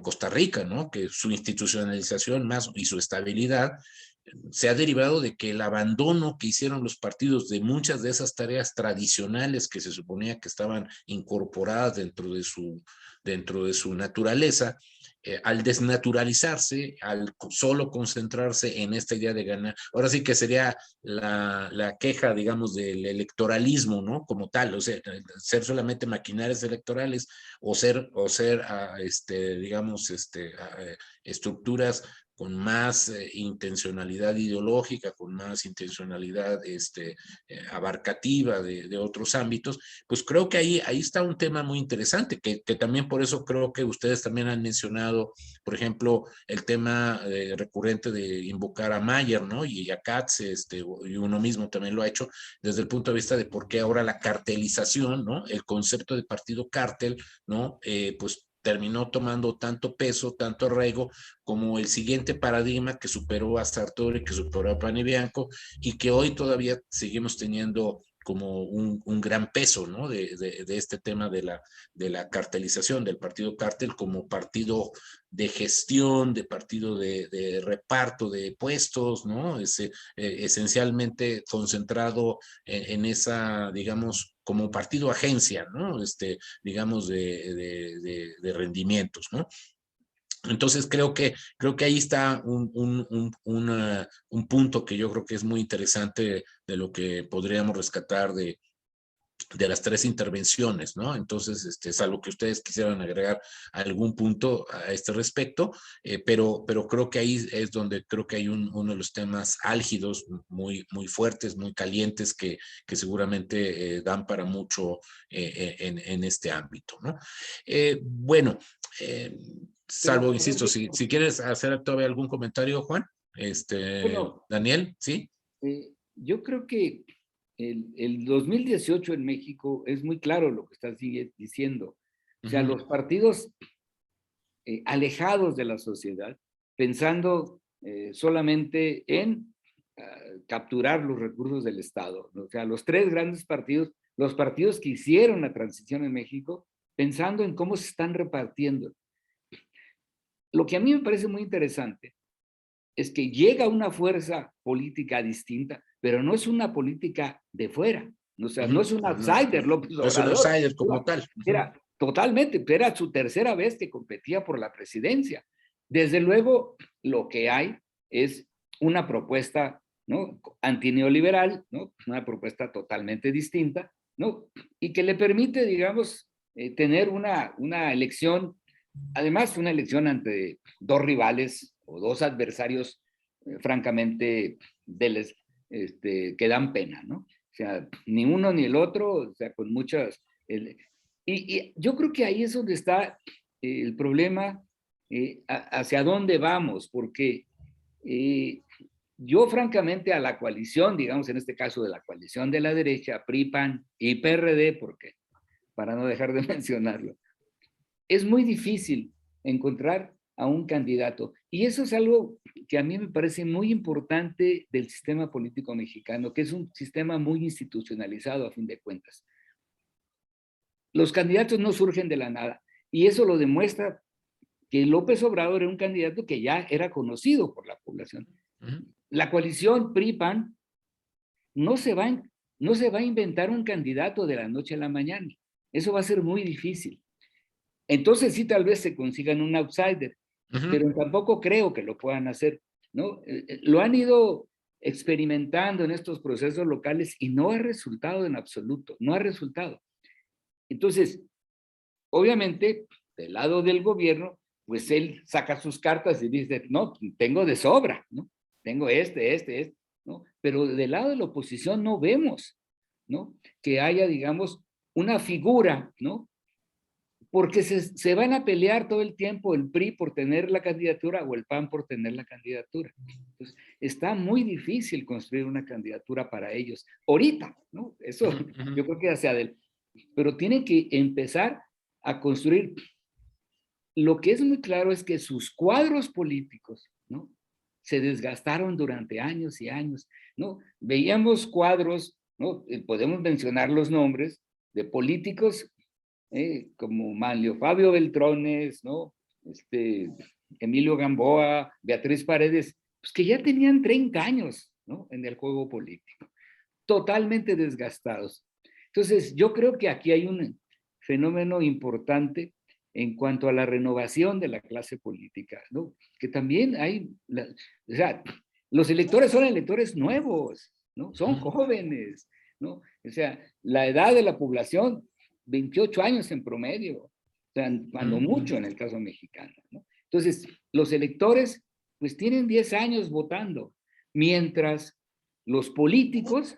Costa Rica, ¿no? Que su institucionalización más y su estabilidad se ha derivado de que el abandono que hicieron los partidos de muchas de esas tareas tradicionales que se suponía que estaban incorporadas dentro de su naturaleza, al desnaturalizarse, al solo concentrarse en esta idea de ganar. Ahora sí que sería la queja, digamos, del electoralismo, ¿no? Como tal, o sea, ser solamente maquinarias electorales o ser digamos, estructuras con más intencionalidad ideológica, con más intencionalidad abarcativa de otros ámbitos, pues creo que ahí está un tema muy interesante, que también por eso creo que ustedes también han mencionado, por ejemplo, el tema recurrente de invocar a Mayer, ¿no? Y a Katz, y uno mismo también lo ha hecho, desde el punto de vista de por qué ahora la cartelización, ¿no? El concepto de partido cártel, ¿no? Pues terminó tomando tanto peso, tanto arraigo, como el siguiente paradigma que superó a Sartori, que superó a Pani Bianco, y que hoy todavía seguimos teniendo como un gran peso, ¿no? De este tema de la cartelización, del partido cártel como partido de gestión, de partido de reparto de puestos, ¿no? Esencialmente concentrado en esa, digamos, como partido agencia, ¿no? Digamos, de rendimientos, ¿no? Entonces creo que ahí está un punto que yo creo que es muy interesante de lo que podríamos rescatar de las tres intervenciones, ¿no? Entonces, salvo que ustedes quisieran agregar algún punto a este respecto, pero creo que ahí es donde creo que hay uno de los temas álgidos, muy, muy fuertes, muy calientes, que seguramente dan para mucho en este ámbito, ¿no? Bueno, salvo, insisto, si quieres hacer todavía algún comentario, Juan, Bueno, Daniel, ¿sí? yo creo que el 2018 en México es muy claro lo que estás diciendo. O sea, los partidos alejados de la sociedad, pensando solamente en capturar los recursos del Estado, ¿no? O sea, los tres grandes partidos, los partidos que hicieron la transición en México, pensando en cómo se están repartiendo. Lo que a mí me parece muy interesante es que llega una fuerza política distinta, pero no es una política de fuera. O sea, no es un outsider, López Obrador. No es un outsider como tal. Era totalmente, era su tercera vez que competía por la presidencia. Desde luego, lo que hay es una propuesta, ¿no?, antineoliberal, ¿no?, una propuesta totalmente distinta, ¿no?, y que le permite, digamos, tener una elección, además una elección ante dos rivales o dos adversarios francamente que dan pena, ¿no? O sea, ni uno ni el otro, o sea, con muchas... y yo creo que ahí es donde está el problema, hacia dónde vamos, porque yo francamente a la coalición, digamos en este caso de la coalición de la derecha, PRI, PAN y PRD, porque para no dejar de mencionarlo, es muy difícil encontrar a un candidato. Y eso es algo que a mí me parece muy importante del sistema político mexicano, que es un sistema muy institucionalizado a fin de cuentas. Los candidatos no surgen de la nada. Y eso lo demuestra que López Obrador era un candidato que ya era conocido por la población. La coalición PRI-PAN no se va a inventar un candidato de la noche a la mañana. Eso va a ser muy difícil. Entonces sí, tal vez se consigan un outsider, pero tampoco creo que lo puedan hacer, ¿no? Lo han ido experimentando en estos procesos locales y no ha resultado en absoluto, no ha resultado. Entonces, obviamente, del lado del gobierno, pues él saca sus cartas y dice, no, tengo de sobra, ¿no? Tengo ¿no? Pero del lado de la oposición no vemos. ¿no? Que haya, digamos, una figura, ¿no? Porque se van a pelear todo el tiempo el PRI por tener la candidatura o el PAN por tener la candidatura. Entonces, está muy difícil construir una candidatura para ellos. Ahorita, ¿no? Eso yo creo que hacia adelante. Pero tienen que empezar a construir. Lo que es muy claro es que sus cuadros políticos, ¿no? Se desgastaron durante años y años, ¿no? Veíamos cuadros, ¿no? Podemos mencionar los nombres de políticos como Manlio Fabio Beltrones, ¿no? Emilio Gamboa, Beatriz Paredes, pues que ya tenían 30 años, ¿no? En el juego político, totalmente desgastados. Entonces, yo creo que aquí hay un fenómeno importante en cuanto a la renovación de la clase política, ¿no? Que también hay, o sea, los electores son electores nuevos, ¿no? Son jóvenes, ¿no? O sea, la edad de la población, 28 años en promedio, o sea, cuando mucho en el caso mexicano, ¿no? Entonces, los electores, pues tienen 10 años votando, mientras los políticos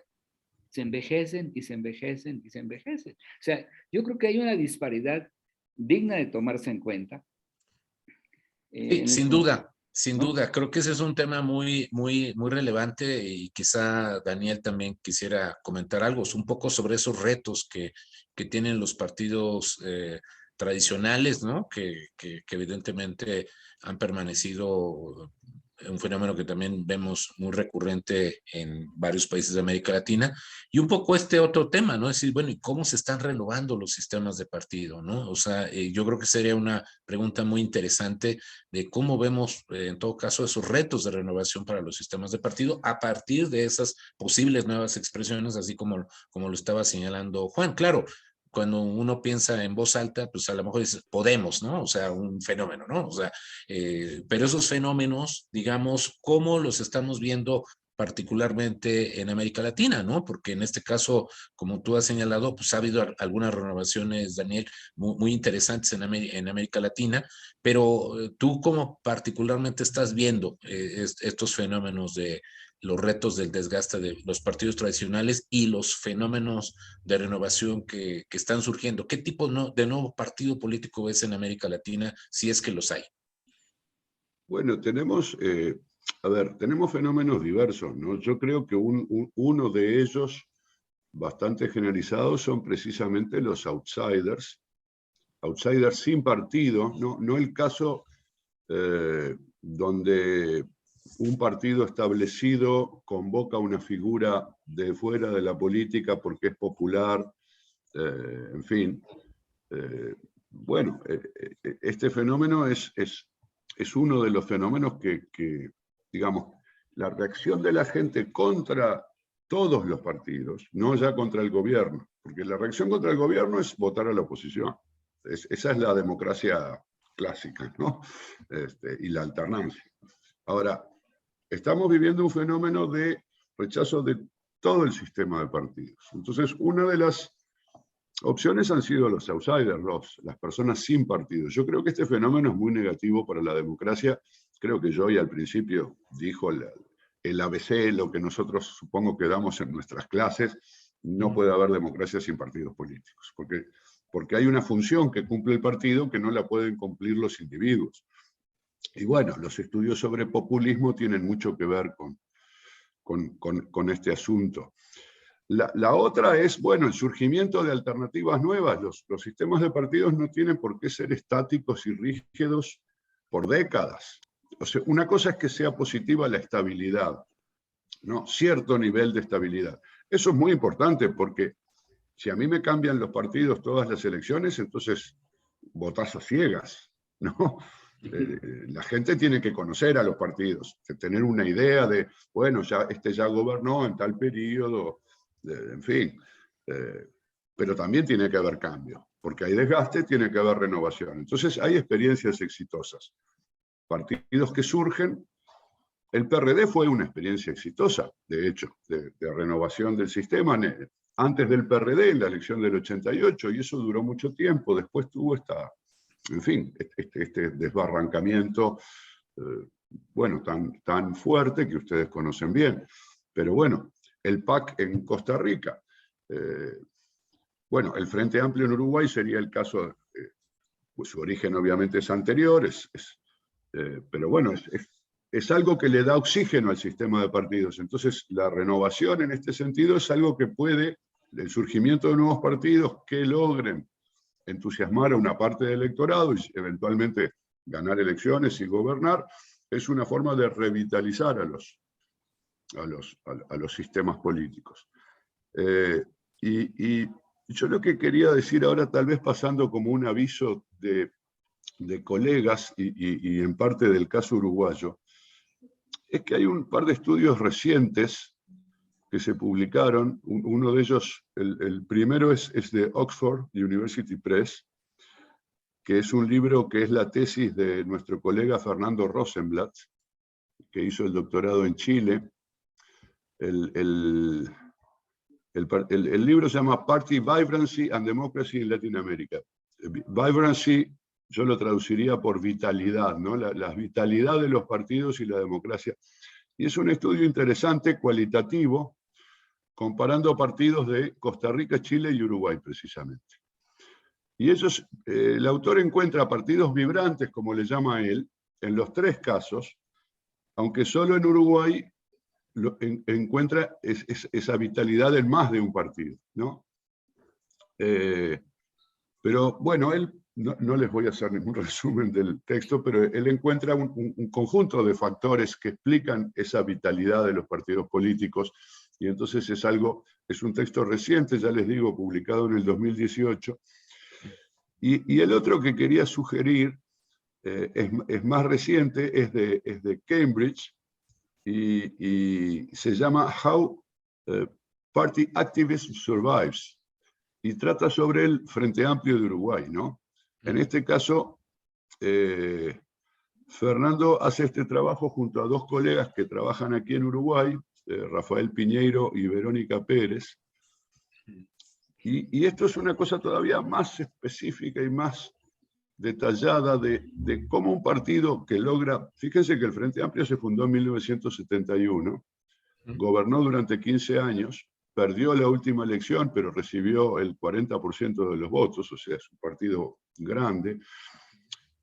se envejecen y se envejecen y se envejecen. O sea, yo creo que hay una disparidad digna de tomarse en cuenta. Sí, sin duda, sin ¿no? duda. Creo que ese es un tema muy relevante y quizá Daniel también quisiera comentar algo, un poco sobre esos retos que tienen los partidos tradicionales, ¿no? Que evidentemente han permanecido, un fenómeno que también vemos muy recurrente en varios países de América Latina, y un poco este otro tema, ¿no? Es decir, bueno, ¿y cómo se están renovando los sistemas de partido, ¿no? O sea, yo creo que sería una pregunta muy interesante de cómo vemos, en todo caso, esos retos de renovación para los sistemas de partido a partir de esas posibles nuevas expresiones, así como lo estaba señalando Juan. Claro, cuando uno piensa en voz alta, pues a lo mejor dice Podemos, ¿no? O sea, un fenómeno, ¿no? O sea, pero esos fenómenos, digamos, ¿cómo los estamos viendo particularmente en América Latina, ¿no? Porque en este caso, como tú has señalado, pues ha habido algunas renovaciones, Daniel, muy interesantes en América Latina, pero tú cómo particularmente estás viendo estos fenómenos de los retos del desgaste de los partidos tradicionales y los fenómenos de renovación que están surgiendo. ¿Qué tipo de nuevo partido político ves en América Latina, si es que los hay? Bueno, tenemos fenómenos diversos, ¿no? Yo creo que uno de ellos, bastante generalizados, son precisamente los outsiders sin partido, no el caso donde un partido establecido convoca una figura de fuera de la política porque es popular, en fin. Bueno, este fenómeno es uno de los fenómenos que, digamos, la reacción de la gente contra todos los partidos, no ya contra el gobierno, porque la reacción contra el gobierno es votar a la oposición. Esa es la democracia clásica, ¿no? Y la alternancia. Ahora, estamos viviendo un fenómeno de rechazo de todo el sistema de partidos. Entonces, una de las opciones han sido los outsiders, las personas sin partido. Yo creo que este fenómeno es muy negativo para la democracia. Creo que Joy al principio dijo el ABC, lo que nosotros supongo que damos en nuestras clases. No puede haber democracia sin partidos políticos, porque hay una función que cumple el partido que no la pueden cumplir los individuos. Y bueno, los estudios sobre populismo tienen mucho que ver con este asunto. La otra es, bueno, el surgimiento de alternativas nuevas. Los sistemas de partidos no tienen por qué ser estáticos y rígidos por décadas. O sea, una cosa es que sea positiva la estabilidad, ¿no? Cierto nivel de estabilidad. Eso es muy importante porque si a mí me cambian los partidos todas las elecciones, entonces votás a ciegas, ¿no? La gente tiene que conocer a los partidos, tener una idea de, bueno, ya gobernó en tal periodo, en fin. Pero también tiene que haber cambio, porque hay desgaste, tiene que haber renovación. Entonces hay experiencias exitosas. Partidos que surgen. El PRD fue una experiencia exitosa, de hecho, de renovación del sistema. Antes del PRD, en la elección del 88, y eso duró mucho tiempo. Después tuvo este desbarrancamiento, bueno, tan fuerte que ustedes conocen bien. Pero bueno, el PAC en Costa Rica. Bueno, el Frente Amplio en Uruguay sería el caso, pues su origen obviamente es anterior, pero bueno, es algo que le da oxígeno al sistema de partidos. Entonces, la renovación en este sentido es algo que puede, el surgimiento de nuevos partidos que logren entusiasmar a una parte del electorado y eventualmente ganar elecciones y gobernar, es una forma de revitalizar a los sistemas políticos. Y yo lo que quería decir ahora, tal vez pasando como un aviso de colegas y en parte del caso uruguayo, es que hay un par de estudios recientes que se publicaron. Uno de ellos, el primero es de Oxford University Press, que es un libro que es la tesis de nuestro colega Fernando Rosenblatt, que hizo el doctorado en Chile. El libro se llama Party Vibrancy and Democracy in Latin America. Vibrancy, yo lo traduciría por vitalidad, ¿no? La vitalidad de los partidos y la democracia. Y es un estudio interesante, cualitativo, comparando partidos de Costa Rica, Chile y Uruguay, precisamente. Y el autor encuentra partidos vibrantes, como le llama él, en los tres casos, aunque solo en Uruguay encuentra esa vitalidad en más de un partido, ¿no? Pero bueno, él, no les voy a hacer ningún resumen del texto, pero él encuentra un conjunto de factores que explican esa vitalidad de los partidos políticos, y entonces es un texto reciente, ya les digo, publicado en el 2018, y el otro que quería sugerir es más reciente, es de Cambridge, y se llama How Party Activism Survives, y trata sobre el Frente Amplio de Uruguay, ¿no? En este caso, Fernando hace este trabajo junto a dos colegas que trabajan aquí en Uruguay, Rafael Piñeiro y Verónica Pérez, y esto es una cosa todavía más específica y más detallada de cómo un partido que logra, fíjense que el Frente Amplio se fundó en 1971, gobernó durante 15 años, perdió la última elección, pero recibió el 40% de los votos, o sea, es un partido grande,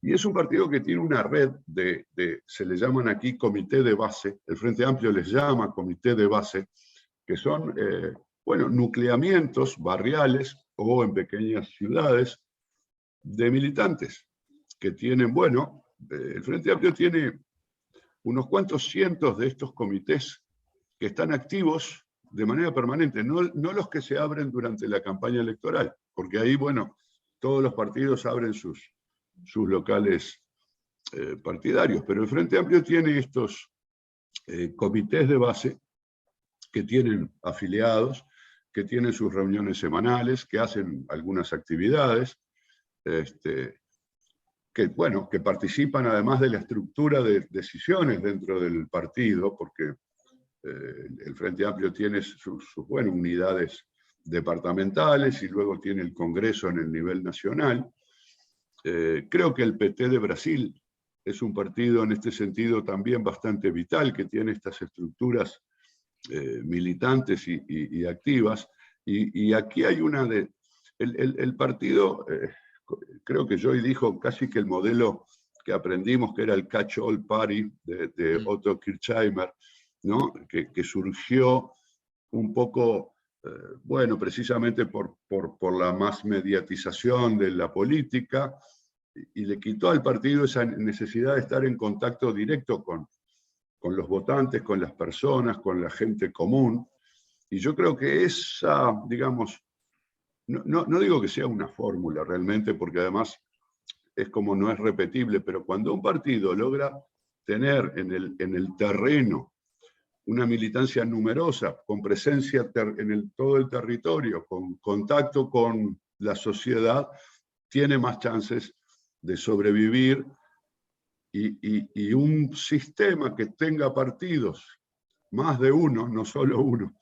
y es un partido que tiene una red se le llaman aquí comité de base, el Frente Amplio les llama comité de base, que son, bueno, nucleamientos barriales o en pequeñas ciudades de militantes que tienen, bueno, el Frente Amplio tiene unos cuantos cientos de estos comités que están activos de manera permanente, no los que se abren durante la campaña electoral, porque ahí, bueno, todos los partidos abren sus locales partidarios, pero el Frente Amplio tiene estos comités de base que tienen afiliados, que tienen sus reuniones semanales, que hacen algunas actividades, que participan además de la estructura de decisiones dentro del partido, porque el Frente Amplio tiene sus unidades departamentales y luego tiene el Congreso en el nivel nacional. Creo que el PT de Brasil es un partido en este sentido también bastante vital, que tiene estas estructuras militantes y activas. Y aquí hay una de... El partido... creo que Joy dijo casi que el modelo que aprendimos, que era el catch-all party de Otto Kirchheimer, ¿no? que surgió un poco, bueno, precisamente por la más mediatización de la política, y le quitó al partido esa necesidad de estar en contacto directo con los votantes, con las personas, con la gente común. Y yo creo que esa, digamos, no digo que sea una fórmula realmente, porque además es como no es repetible, pero cuando un partido logra tener en el terreno una militancia numerosa, con presencia en todo el territorio, con contacto con la sociedad, tiene más chances de sobrevivir, y un sistema que tenga partidos, más de uno, no solo uno,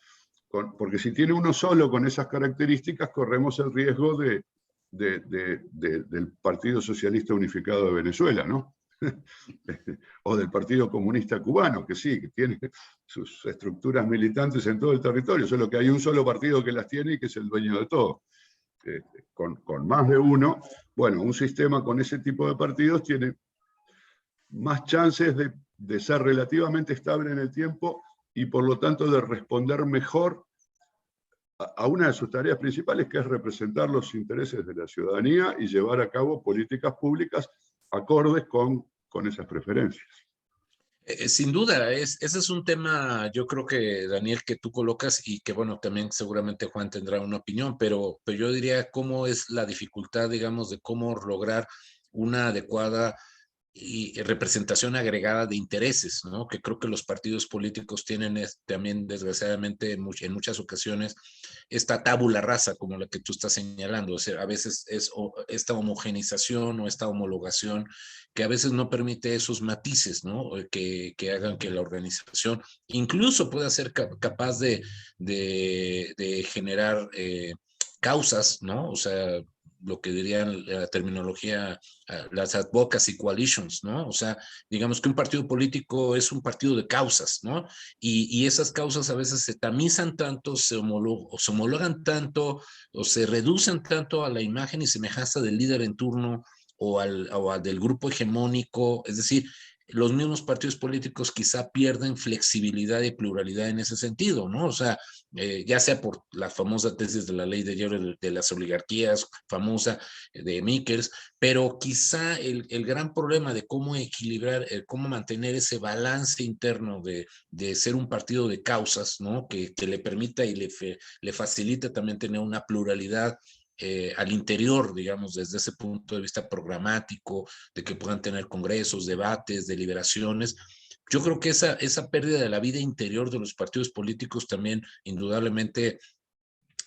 porque si tiene uno solo con esas características, corremos el riesgo del Partido Socialista Unificado de Venezuela, ¿no? o del Partido Comunista Cubano, que sí, que tiene sus estructuras militantes en todo el territorio, solo que hay un solo partido que las tiene y que es el dueño de todo. Con más de uno, bueno, un sistema con ese tipo de partidos tiene más chances de ser relativamente estable en el tiempo y por lo tanto de responder mejor a una de sus tareas principales, que es representar los intereses de la ciudadanía y llevar a cabo políticas públicas acordes con esas preferencias. Sin duda, ese es un tema, yo creo que, Daniel, que tú colocas y que, bueno, también seguramente Juan tendrá una opinión, pero yo diría cómo es la dificultad, digamos, de cómo lograr una adecuada y representación agregada de intereses, ¿no? Que creo que los partidos políticos tienen también, desgraciadamente, en muchas ocasiones, esta tabula rasa, como la que tú estás señalando. O sea, a veces es esta homogenización o esta homologación que a veces no permite esos matices, ¿no? Que hagan que la organización incluso pueda ser capaz de generar causas, ¿no? O sea, lo que dirían la terminología, las advocacy coalitions, ¿no? O sea, digamos que un partido político es un partido de causas, ¿no? Y esas causas a veces se tamizan tanto, se homologan tanto, o se reducen tanto a la imagen y semejanza del líder en turno o al del grupo hegemónico, es decir, los mismos partidos políticos quizá pierden flexibilidad y pluralidad en ese sentido, ¿no? O sea, ya sea por la famosa tesis de la ley de hierro de las oligarquías, famosa de Mikkels, pero quizá el gran problema de cómo equilibrar, cómo mantener ese balance interno de ser un partido de causas, ¿no? Que le permita y le facilite también tener una pluralidad al interior, digamos, desde ese punto de vista programático, de que puedan tener congresos, debates, deliberaciones. Yo creo que esa pérdida de la vida interior de los partidos políticos también, indudablemente,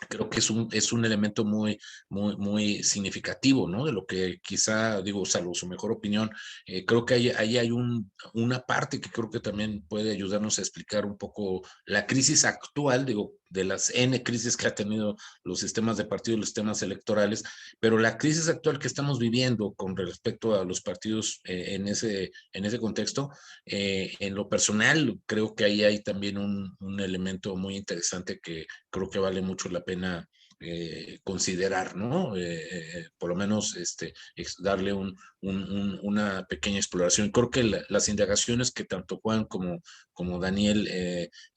creo que es un elemento muy significativo, ¿no? De lo que quizá, digo, salvo su mejor opinión, creo que ahí hay una parte que creo que también puede ayudarnos a explicar un poco la crisis actual, digo, de las N crisis que ha tenido los sistemas de partidos, los sistemas electorales, pero la crisis actual que estamos viviendo con respecto a los partidos en ese contexto, en lo personal, creo que ahí hay también un elemento muy interesante que creo que vale mucho la pena considerar, ¿no? Por lo menos darle una pequeña exploración. Creo que las indagaciones que tanto Juan como Daniel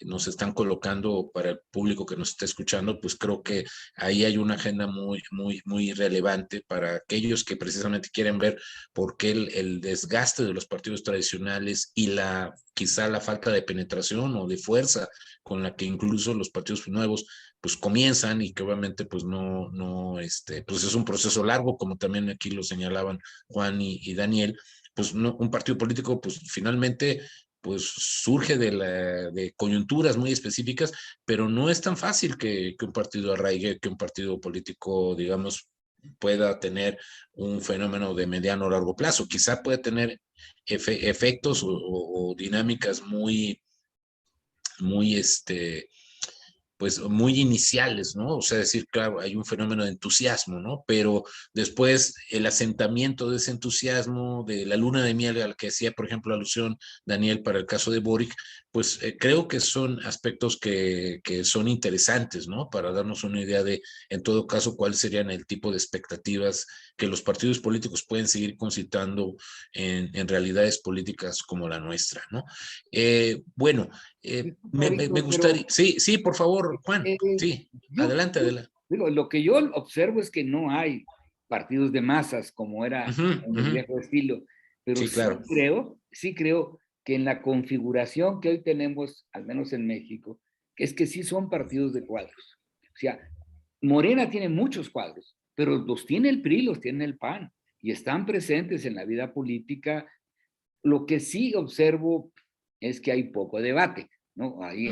nos están colocando para el público que nos está escuchando, pues creo que ahí hay una agenda muy relevante para aquellos que precisamente quieren ver por qué el desgaste de los partidos tradicionales y quizá la falta de penetración o de fuerza con la que incluso los partidos nuevos pues comienzan y que obviamente pues pues es un proceso largo, como también aquí lo señalaban Juan y Daniel, pues no, un partido político pues finalmente pues surge de coyunturas muy específicas, pero no es tan fácil que un partido arraigue, que un partido político, digamos, pueda tener un fenómeno de mediano o largo plazo. Quizá puede tener efectos o dinámicas muy pues muy iniciales, ¿no? O sea, decir, claro, hay un fenómeno de entusiasmo, ¿no? Pero después el asentamiento de ese entusiasmo, de la luna de miel al que hacía, por ejemplo, alusión Daniel para el caso de Boric, pues creo que son aspectos que son interesantes, ¿no? Para darnos una idea de, en todo caso, cuáles serían el tipo de expectativas que los partidos políticos pueden seguir concitando en realidades políticas como la nuestra, ¿no? Bueno, me gustaría, sí, por favor, Juan, sí, adelante. Digo, lo que yo observo es que no hay partidos de masas como era en el viejo estilo, pero sí, claro. sí creo que en la configuración que hoy tenemos, al menos en México, es que sí son partidos de cuadros. O sea, Morena tiene muchos cuadros, pero los tiene el PRI, los tiene el PAN, y están presentes en la vida política. Lo que sí observo es que hay poco debate, ¿no? Ahí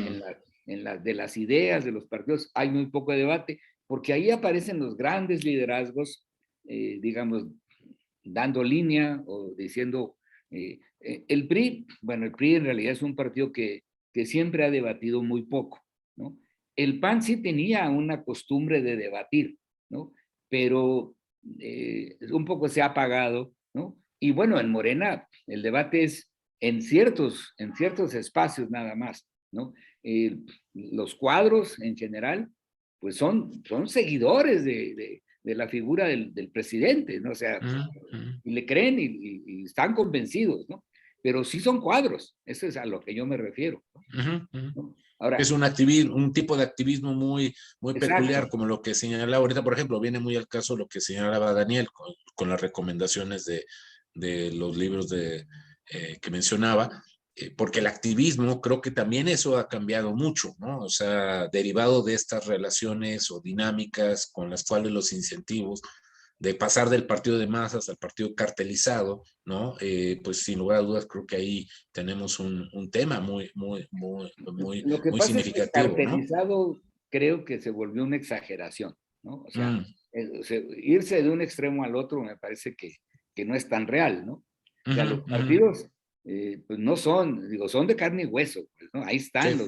de las ideas de los partidos hay muy poco debate, porque ahí aparecen los grandes liderazgos, digamos, dando línea o diciendo, el PRI, bueno, el PRI en realidad es un partido que siempre ha debatido muy poco, ¿no? El PAN sí tenía una costumbre de debatir, ¿no? Pero un poco se ha apagado, ¿no? Y bueno, en Morena el debate es en ciertos espacios nada más, ¿no? Los cuadros en general, pues son seguidores de la figura del presidente, ¿no? O sea, y le creen y están convencidos, ¿no? Pero sí son cuadros, eso es a lo que yo me refiero, ¿no? Ahora, es un tipo de activismo muy peculiar, como lo que señalaba ahorita, por ejemplo, viene muy al caso lo que señalaba Daniel con las recomendaciones de los libros que mencionaba, porque el activismo, creo que también eso ha cambiado mucho, ¿no? O sea, derivado de estas relaciones o dinámicas con las cuales los incentivos de pasar del partido de masas al partido cartelizado, ¿no? Pues sin lugar a dudas creo que ahí tenemos un tema muy lo que pasa es que el significativo, ¿no? cartelizado creo que se volvió una exageración, ¿no? O sea, irse de un extremo al otro me parece que no es tan real, ¿no? O sea, los partidos pues no son, digo, son de carne y hueso, pues, ¿no? Ahí están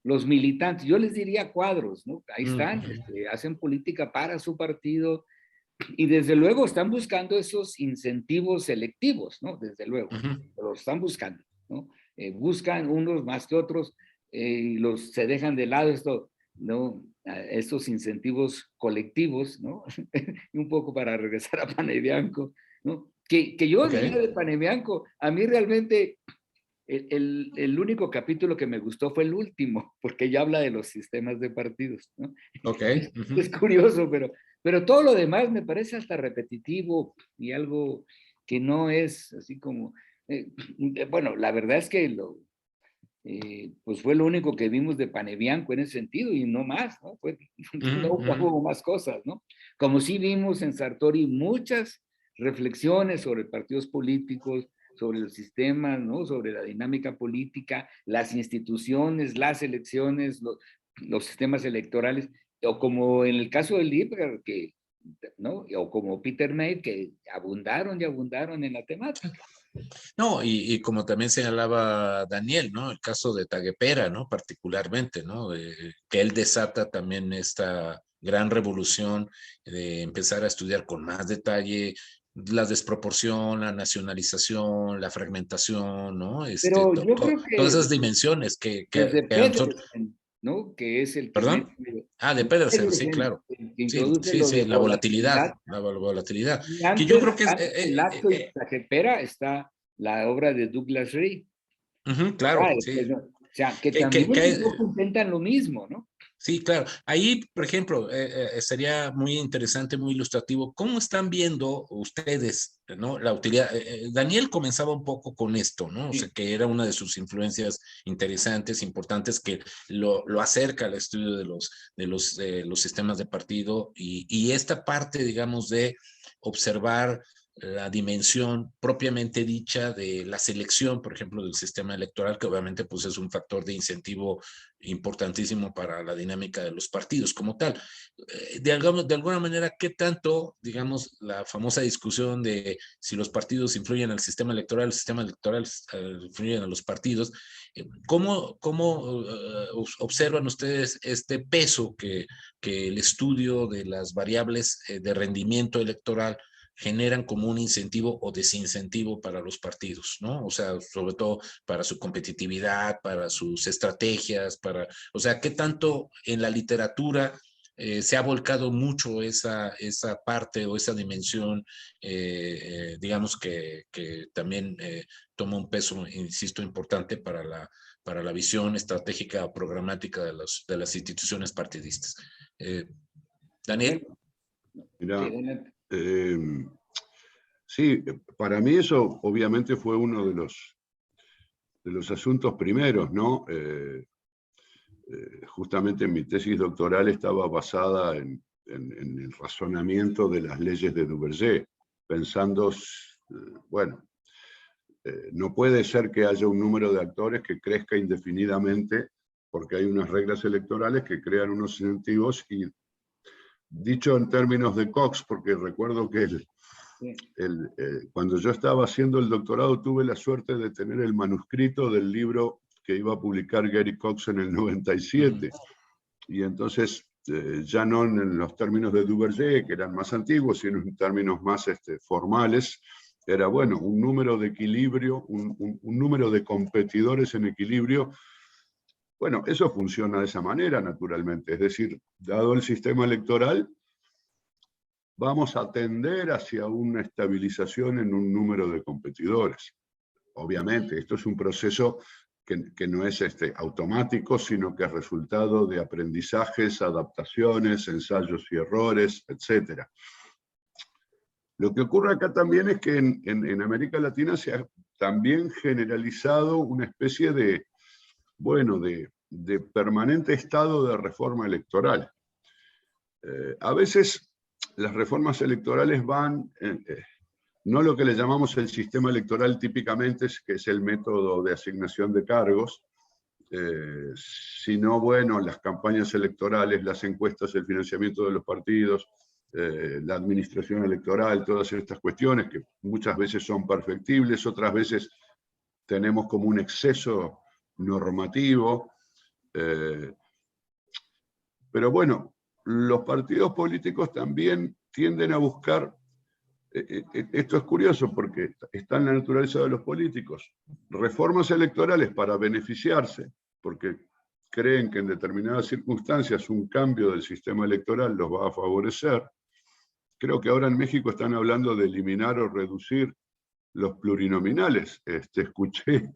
los militantes, yo les diría cuadros, ¿no? Ahí están, hacen política para su partido, y desde luego están buscando esos incentivos selectivos, ¿no? Desde luego, los están buscando, ¿no? Buscan unos más que otros y se dejan de lado esto, ¿no? Estos incentivos colectivos, ¿no? Y un poco para regresar a Pane Bianco, ¿no? Que yo diría de Pane Bianco, a mí realmente el único capítulo que me gustó fue el último, porque ya habla de los sistemas de partidos, ¿no? Es curioso, pero todo lo demás me parece hasta repetitivo y algo que no es así como... bueno, la verdad es que pues fue lo único que vimos de Pane Bianco en ese sentido y no más, ¿no? No hubo más cosas, ¿no? Como sí vimos en Sartori muchas reflexiones sobre partidos políticos, sobre el sistema, ¿no? Sobre la dinámica política, las instituciones, las elecciones, los sistemas electorales, o como en el caso del Liebherr, ¿no? O como Peter May, que abundaron en la temática. No, y como también señalaba Daniel, ¿no? El caso de Taguepera, ¿no? Particularmente, ¿no? Que él desata también esta gran revolución de empezar a estudiar con más detalle la desproporción, la nacionalización, la fragmentación, ¿no? Pero yo creo que todas esas dimensiones desde Pedersen, ¿no? Que es el que ¿Perdón? De Pedersen, sí, claro. que introduce lo Sí, de la volatilidad. Y Que yo creo que antes de Lazo y Taguepera está la obra de Douglas Ray. claro, sí. O sea, que también intentan lo mismo, ¿no? Sí, claro. Ahí, por ejemplo, sería muy interesante, muy ilustrativo. ¿Cómo están viendo ustedes, ¿no? La utilidad. Daniel comenzaba un poco con esto, ¿no? O sea, que era una de sus influencias interesantes, importantes, que lo acerca al estudio de los sistemas de partido y esta parte, digamos, de observar la dimensión propiamente dicha de la selección, por ejemplo, del sistema electoral, que obviamente pues es un factor de incentivo importantísimo para la dinámica de los partidos como tal. De alguna manera, ¿qué tanto, digamos, la famosa discusión de si los partidos influyen al sistema electoral, el sistema electoral influyen a los partidos? ¿Cómo observan ustedes este peso que el estudio de las variables de rendimiento electoral generan como un incentivo o desincentivo para los partidos, ¿no? O sea, sobre todo para su competitividad, para sus estrategias, o sea, ¿qué tanto en la literatura se ha volcado mucho esa parte o esa dimensión, digamos que también toma un peso, insisto, importante para la visión estratégica o programática de las instituciones partidistas? Daniel. Mira, sí, para mí eso obviamente fue uno de los asuntos primeros, ¿no? Justamente mi tesis doctoral estaba basada en el razonamiento de las leyes de Duverger, pensando, bueno, no puede ser que haya un número de actores que crezca indefinidamente porque hay unas reglas electorales que crean unos incentivos y dicho en términos de Cox, porque recuerdo que cuando yo estaba haciendo el doctorado tuve la suerte de tener el manuscrito del libro que iba a publicar Gary Cox en el 97. Y entonces, ya no en los términos de Duverger, que eran más antiguos, sino en términos más formales, era, bueno, un número de equilibrio, un número de competidores en equilibrio. Bueno, eso funciona de esa manera, naturalmente. Es decir, dado el sistema electoral, vamos a tender hacia una estabilización en un número de competidores. Obviamente, esto es un proceso que no es automático, sino que es resultado de aprendizajes, adaptaciones, ensayos y errores, etc. Lo que ocurre acá también es que en América Latina se ha también generalizado una especie de, bueno, de permanente estado de reforma electoral. A veces las reformas electorales van, no lo que le llamamos el sistema electoral típicamente, que es el método de asignación de cargos, sino, bueno, las campañas electorales, las encuestas, el financiamiento de los partidos, la administración electoral, todas estas cuestiones que muchas veces son perfectibles, otras veces tenemos como un exceso normativo. Pero bueno, los partidos políticos también tienden a buscar, esto es curioso porque está en la naturaleza de los políticos, reformas electorales para beneficiarse, porque creen que en determinadas circunstancias un cambio del sistema electoral los va a favorecer. Creo que ahora en México están hablando de eliminar o reducir los plurinominales. Escuché,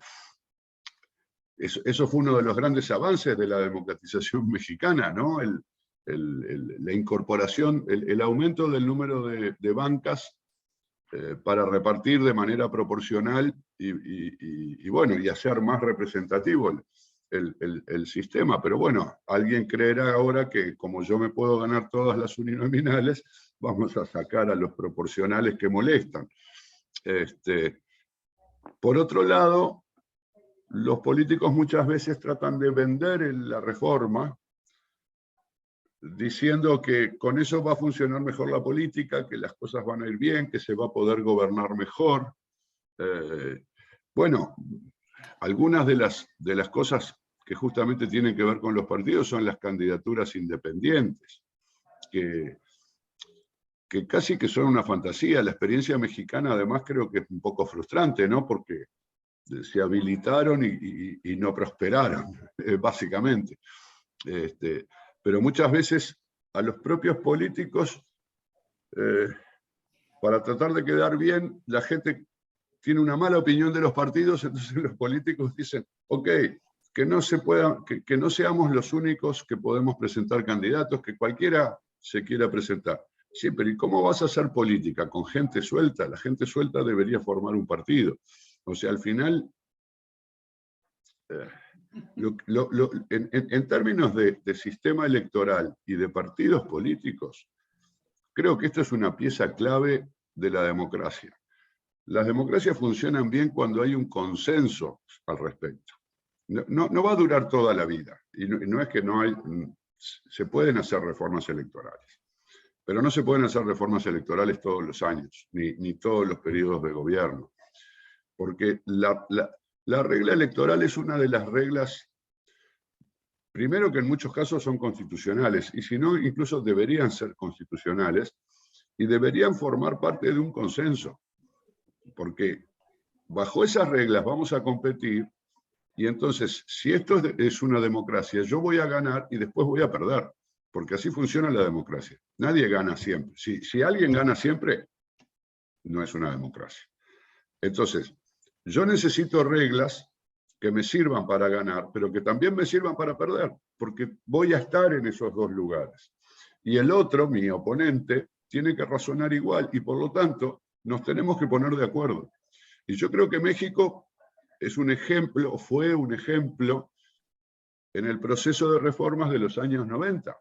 eso fue uno de los grandes avances de la democratización mexicana, ¿no? La incorporación, el aumento del número de bancas para repartir de manera proporcional y bueno, y hacer más representativo el sistema. Pero bueno, alguien creerá ahora que como yo me puedo ganar todas las uninominales, vamos a sacar a los proporcionales que molestan. Por otro lado, los políticos muchas veces tratan de vender la reforma diciendo que con eso va a funcionar mejor la política, que las cosas van a ir bien, que se va a poder gobernar mejor. Bueno, algunas de las cosas que justamente tienen que ver con los partidos son las candidaturas independientes, que casi que son una fantasía. La experiencia mexicana además creo que es un poco frustrante, ¿no? Porque se habilitaron y no prosperaron, básicamente. Pero muchas veces a los propios políticos, para tratar de quedar bien, la gente tiene una mala opinión de los partidos, entonces los políticos dicen, ok, que no seamos los únicos que podemos presentar candidatos, que cualquiera se quiera presentar. Sí, pero ¿y cómo vas a hacer política? ¿Con gente suelta? La gente suelta debería formar un partido. O sea, al final, en términos de sistema electoral y de partidos políticos, creo que esto es una pieza clave de la democracia. Las democracias funcionan bien cuando hay un consenso al respecto. No va a durar toda la vida. Y no es que no hay... Se pueden hacer reformas electorales, pero no se pueden hacer reformas electorales todos los años, ni todos los periodos de gobierno. Porque la regla electoral es una de las reglas, primero que en muchos casos son constitucionales, y si no, incluso deberían ser constitucionales, y deberían formar parte de un consenso. Porque bajo esas reglas vamos a competir, y entonces, si esto es una democracia, yo voy a ganar y después voy a perder, porque así funciona la democracia. Nadie gana siempre. Si alguien gana siempre, no es una democracia. Entonces, yo necesito reglas que me sirvan para ganar, pero que también me sirvan para perder, porque voy a estar en esos dos lugares. Y el otro, mi oponente, tiene que razonar igual, y por lo tanto, nos tenemos que poner de acuerdo. Y yo creo que México es un ejemplo, fue un ejemplo en el proceso de reformas de los años 90,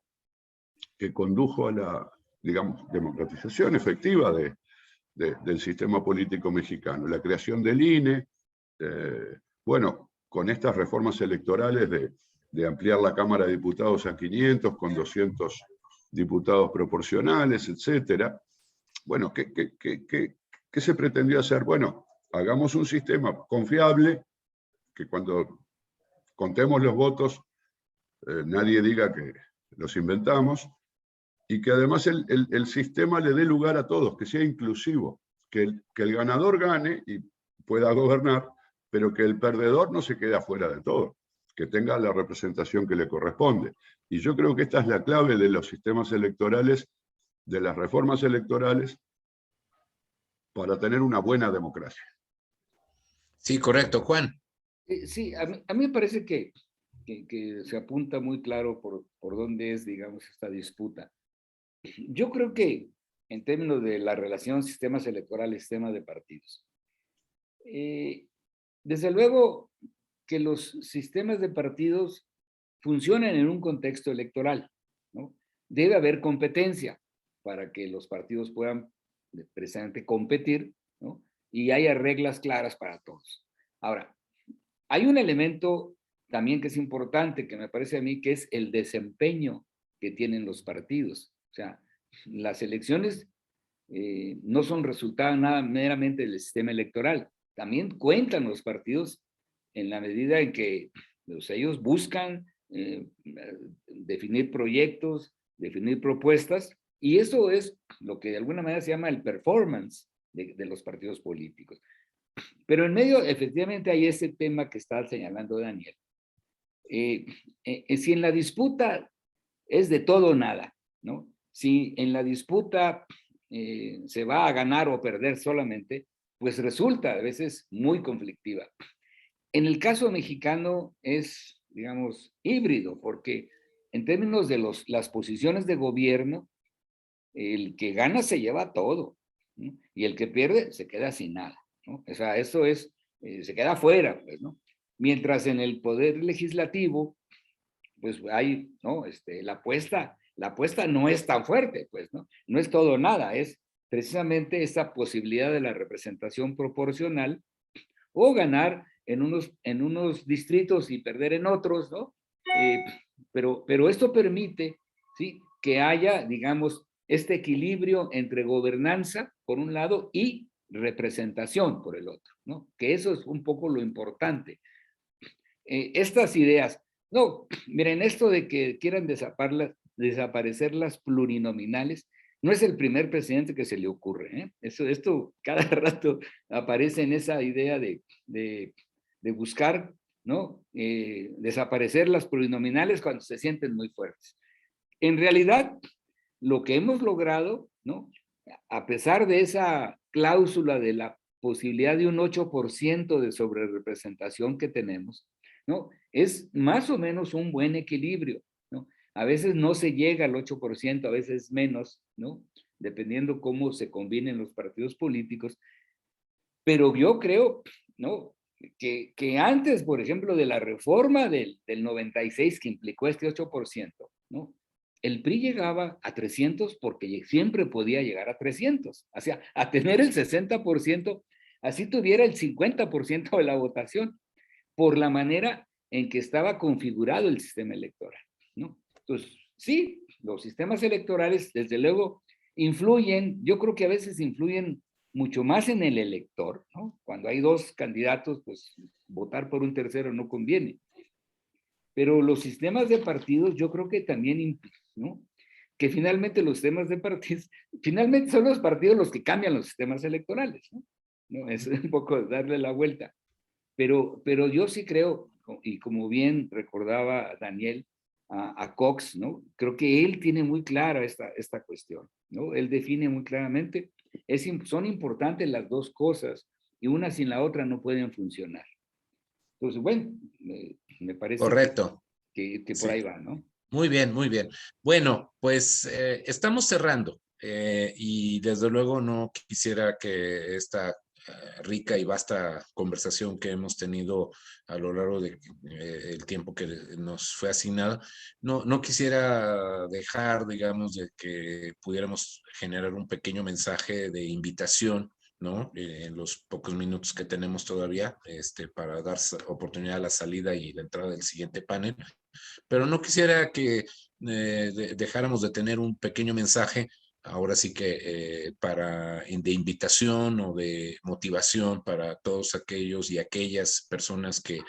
que condujo a la, digamos, democratización efectiva del sistema político mexicano. La creación del INE, bueno, con estas reformas electorales de ampliar la Cámara de Diputados a 500, con 200 diputados proporcionales, etc. Bueno, ¿qué se pretendió hacer? Bueno, hagamos un sistema confiable, que cuando contemos los votos nadie diga que los inventamos, y que además el sistema le dé lugar a todos, que sea inclusivo, que el ganador gane y pueda gobernar, pero que el perdedor no se quede afuera de todo, que tenga la representación que le corresponde. Y yo creo que esta es la clave de los sistemas electorales, de las reformas electorales, para tener una buena democracia. Sí, correcto, Juan. Sí, a mí me parece que se apunta muy claro por dónde es, digamos, esta disputa. Yo creo que en términos de la relación sistemas electorales, sistemas de partidos, desde luego que los sistemas de partidos funcionan en un contexto electoral, ¿no? Debe haber competencia para que los partidos puedan precisamente competir, ¿no? Y haya reglas claras para todos. Ahora, hay un elemento también que es importante, que me parece a mí, que es el desempeño que tienen los partidos. O sea, las elecciones no son resultado nada meramente del sistema electoral. También cuentan los partidos en la medida en que ellos buscan definir proyectos, definir propuestas, y eso es lo que de alguna manera se llama el performance de los partidos políticos. Pero en medio, efectivamente, hay ese tema que está señalando Daniel. Si en la disputa es de todo o nada, ¿no? Si en la disputa se va a ganar o perder solamente, pues resulta a veces muy conflictiva. En el caso mexicano es, digamos, híbrido, porque en términos de las posiciones de gobierno, el que gana se lleva todo, ¿no? Y el que pierde se queda sin nada, ¿no? O sea, eso es, se queda fuera, pues, ¿no? Mientras en el poder legislativo, pues hay, ¿no? La apuesta no es tan fuerte, pues, ¿no? No es todo o nada, es precisamente esa posibilidad de la representación proporcional o ganar en unos distritos y perder en otros, ¿no? Pero esto permite, ¿sí?, que haya, digamos, este equilibrio entre gobernanza, por un lado, y representación, por el otro, ¿no? Que eso es un poco lo importante. Estas ideas, no, miren, esto de que quieran desaparecer las plurinominales, no es el primer presidente que se le ocurre, ¿eh? Esto cada rato aparece en esa idea de buscar, ¿no? Desaparecer las plurinominales cuando se sienten muy fuertes. En realidad, lo que hemos logrado, ¿no?, a pesar de esa cláusula de la posibilidad de un 8% de sobrerepresentación que tenemos, ¿no?, es más o menos un buen equilibrio, ¿no? A veces no se llega al 8%, a veces menos, ¿no?, dependiendo cómo se combinen los partidos políticos. Pero yo creo, ¿no?, que antes, por ejemplo, de la reforma del 96 que implicó este 8%, ¿no?, el PRI llegaba a 300 porque siempre podía llegar a 300, o sea, a tener el 60%, así tuviera el 50% de la votación, por la manera en que estaba configurado el sistema electoral, ¿no? Entonces, sí, los sistemas electorales, desde luego, influyen, yo creo que a veces influyen mucho más en el elector, ¿no? Cuando hay dos candidatos, pues votar por un tercero no conviene. Pero los sistemas de partidos yo creo que también, ¿no?, que finalmente los sistemas de partidos, finalmente son los partidos los que cambian los sistemas electorales, ¿no? ¿No? Es un poco darle la vuelta. Pero yo sí creo, y como bien recordaba Daniel, a Cox, ¿no?, creo que él tiene muy clara esta cuestión, ¿no? Él define muy claramente, son importantes las dos cosas, y una sin la otra no pueden funcionar. Entonces, bueno, me parece Correcto. que por Sí. ahí va, ¿no? Muy bien, muy bien. Bueno, pues estamos cerrando y desde luego no quisiera que esta rica y vasta conversación que hemos tenido a lo largo de el tiempo que nos fue asignado, no quisiera dejar, digamos, de que pudiéramos generar un pequeño mensaje de invitación, ¿no? En los pocos minutos que tenemos todavía, para dar oportunidad a la salida y la entrada del siguiente panel. Pero no quisiera que dejáramos de tener un pequeño mensaje, ahora sí que de invitación o de motivación para todos aquellos y aquellas personas que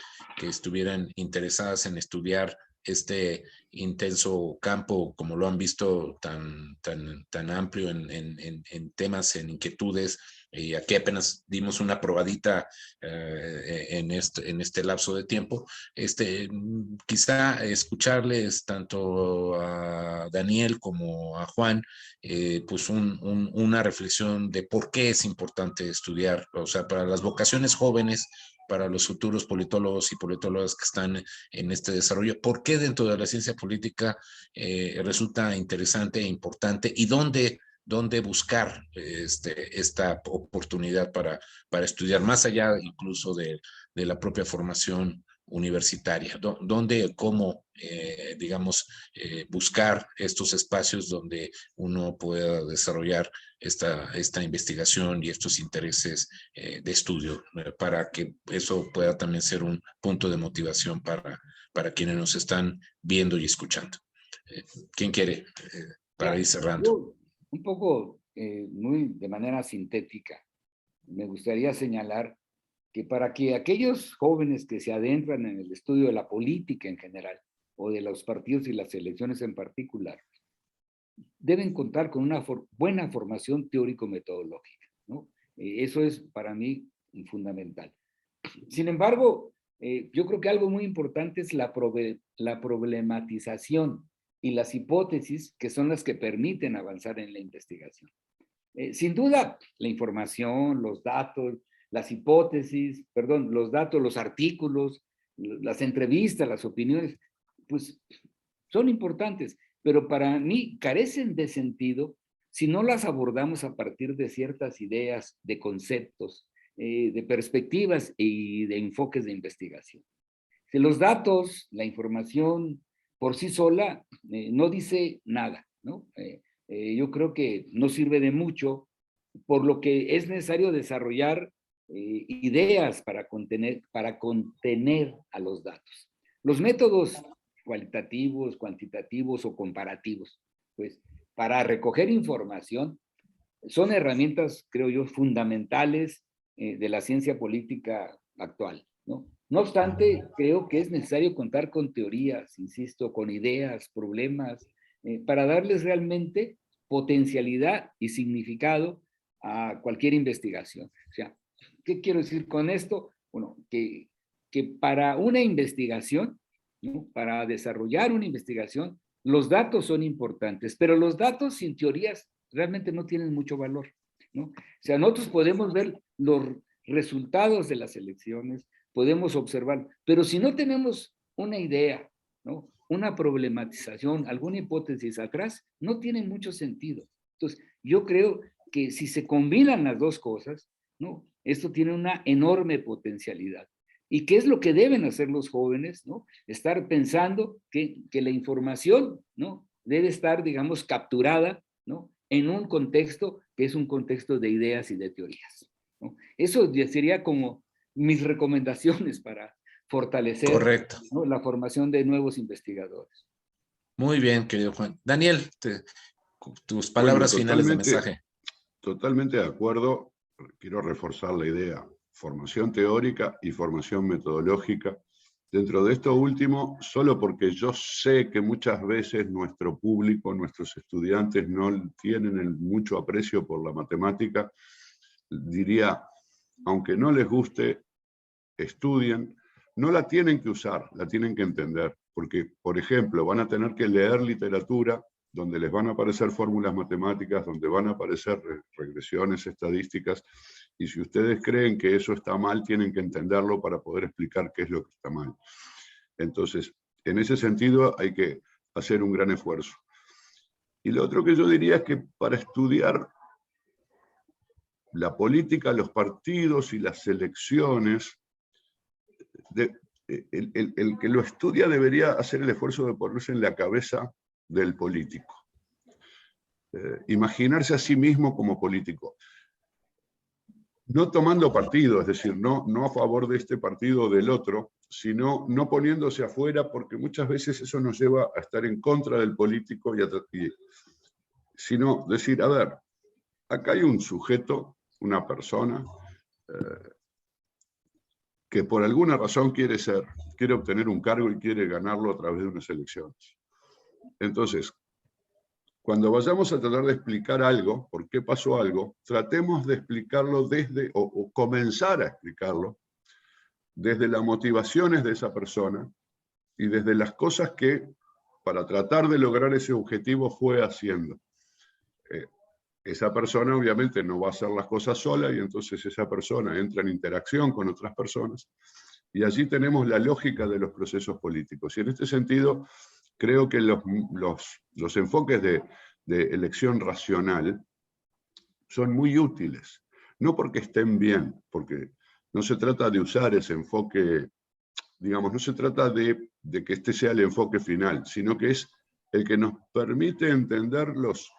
estuvieran interesadas en estudiar este intenso campo, como lo han visto, tan amplio en temas, en inquietudes. Y aquí apenas dimos una probadita en este lapso de tiempo. Quizá escucharles tanto a Daniel como a Juan, pues una reflexión de por qué es importante estudiar, o sea, para las vocaciones jóvenes, para los futuros politólogos y politólogas que están en este desarrollo, por qué dentro de la ciencia política resulta interesante e importante, y dónde buscar esta oportunidad para estudiar más allá incluso de la propia formación universitaria, dónde, cómo, digamos, buscar estos espacios donde uno pueda desarrollar esta investigación y estos intereses de estudio, para que eso pueda también ser un punto de motivación para quienes nos están viendo y escuchando. ¿Quién quiere? Para ir cerrando. Yo, un poco, muy de manera sintética, me gustaría señalar que para que aquellos jóvenes que se adentran en el estudio de la política en general, o de los partidos y las elecciones en particular, deben contar con una buena formación teórico-metodológica, ¿no? Eso es para mí fundamental. Sin embargo, yo creo que algo muy importante es la problematización y las hipótesis, que son las que permiten avanzar en la investigación. Sin duda, la información, los datos, las hipótesis, perdón, los datos, los artículos, las entrevistas, las opiniones, pues son importantes, pero para mí carecen de sentido si no las abordamos a partir de ciertas ideas, de conceptos, de perspectivas y de enfoques de investigación. Si los datos, la información por sí sola no dice nada, ¿no? Yo creo que no sirve de mucho, por lo que es necesario desarrollar ideas para contener a los datos. Los métodos cualitativos, cuantitativos o comparativos, pues para recoger información son herramientas, creo yo, fundamentales de la ciencia política actual, ¿no? No obstante, creo que es necesario contar con teorías, insisto, con ideas, problemas, para darles realmente potencialidad y significado a cualquier investigación. O sea, ¿qué quiero decir con esto? Bueno, que para una investigación, ¿no? Para desarrollar una investigación, los datos son importantes, pero los datos sin teorías realmente no tienen mucho valor, ¿no? O sea, nosotros podemos ver los resultados de las elecciones, podemos observar, pero si no tenemos una idea, ¿no? Una problematización, alguna hipótesis atrás, no tiene mucho sentido. Entonces, yo creo que si se combinan las dos cosas, ¿no? Esto tiene una enorme potencialidad. ¿Y qué es lo que deben hacer los jóvenes, ¿no? Estar pensando que la información, ¿no? Debe estar, digamos, capturada, ¿no? En un contexto que es un contexto de ideas y de teorías, ¿no? Eso sería como mis recomendaciones para fortalecer, correcto, ¿no? La formación de nuevos investigadores. Muy bien, querido Juan. Daniel, tus palabras finales de mensaje. Totalmente de acuerdo. Quiero reforzar la idea. Formación teórica y formación metodológica. Dentro de esto último, solo porque yo sé que muchas veces nuestro público, nuestros estudiantes no tienen mucho aprecio por la matemática, diría, aunque no les guste, estudien, no la tienen que usar, la tienen que entender, porque, por ejemplo, van a tener que leer literatura donde les van a aparecer fórmulas matemáticas, donde van a aparecer regresiones estadísticas, y si ustedes creen que eso está mal, tienen que entenderlo para poder explicar qué es lo que está mal. Entonces, en ese sentido hay que hacer un gran esfuerzo. Y lo otro que yo diría es que para estudiar la política, los partidos y las elecciones, el que lo estudia debería hacer el esfuerzo de ponerse en la cabeza del político. Imaginarse a sí mismo como político. No tomando partido, es decir, no a favor de este partido o del otro, sino no poniéndose afuera, porque muchas veces eso nos lleva a estar en contra del político, sino decir, a ver, acá hay un sujeto, una persona, que por alguna razón quiere obtener un cargo y quiere ganarlo a través de unas elecciones. Entonces, cuando vayamos a tratar de explicar algo, por qué pasó algo, tratemos de explicarlo desde, o comenzar a explicarlo, desde las motivaciones de esa persona y desde las cosas que, para tratar de lograr ese objetivo, fue haciendo. Esa persona obviamente no va a hacer las cosas sola y entonces esa persona entra en interacción con otras personas y allí tenemos la lógica de los procesos políticos. Y en este sentido, creo que los enfoques de elección racional son muy útiles, no porque estén bien, porque no se trata de usar ese enfoque, digamos, no se trata de que este sea el enfoque final, sino que es el que nos permite entender los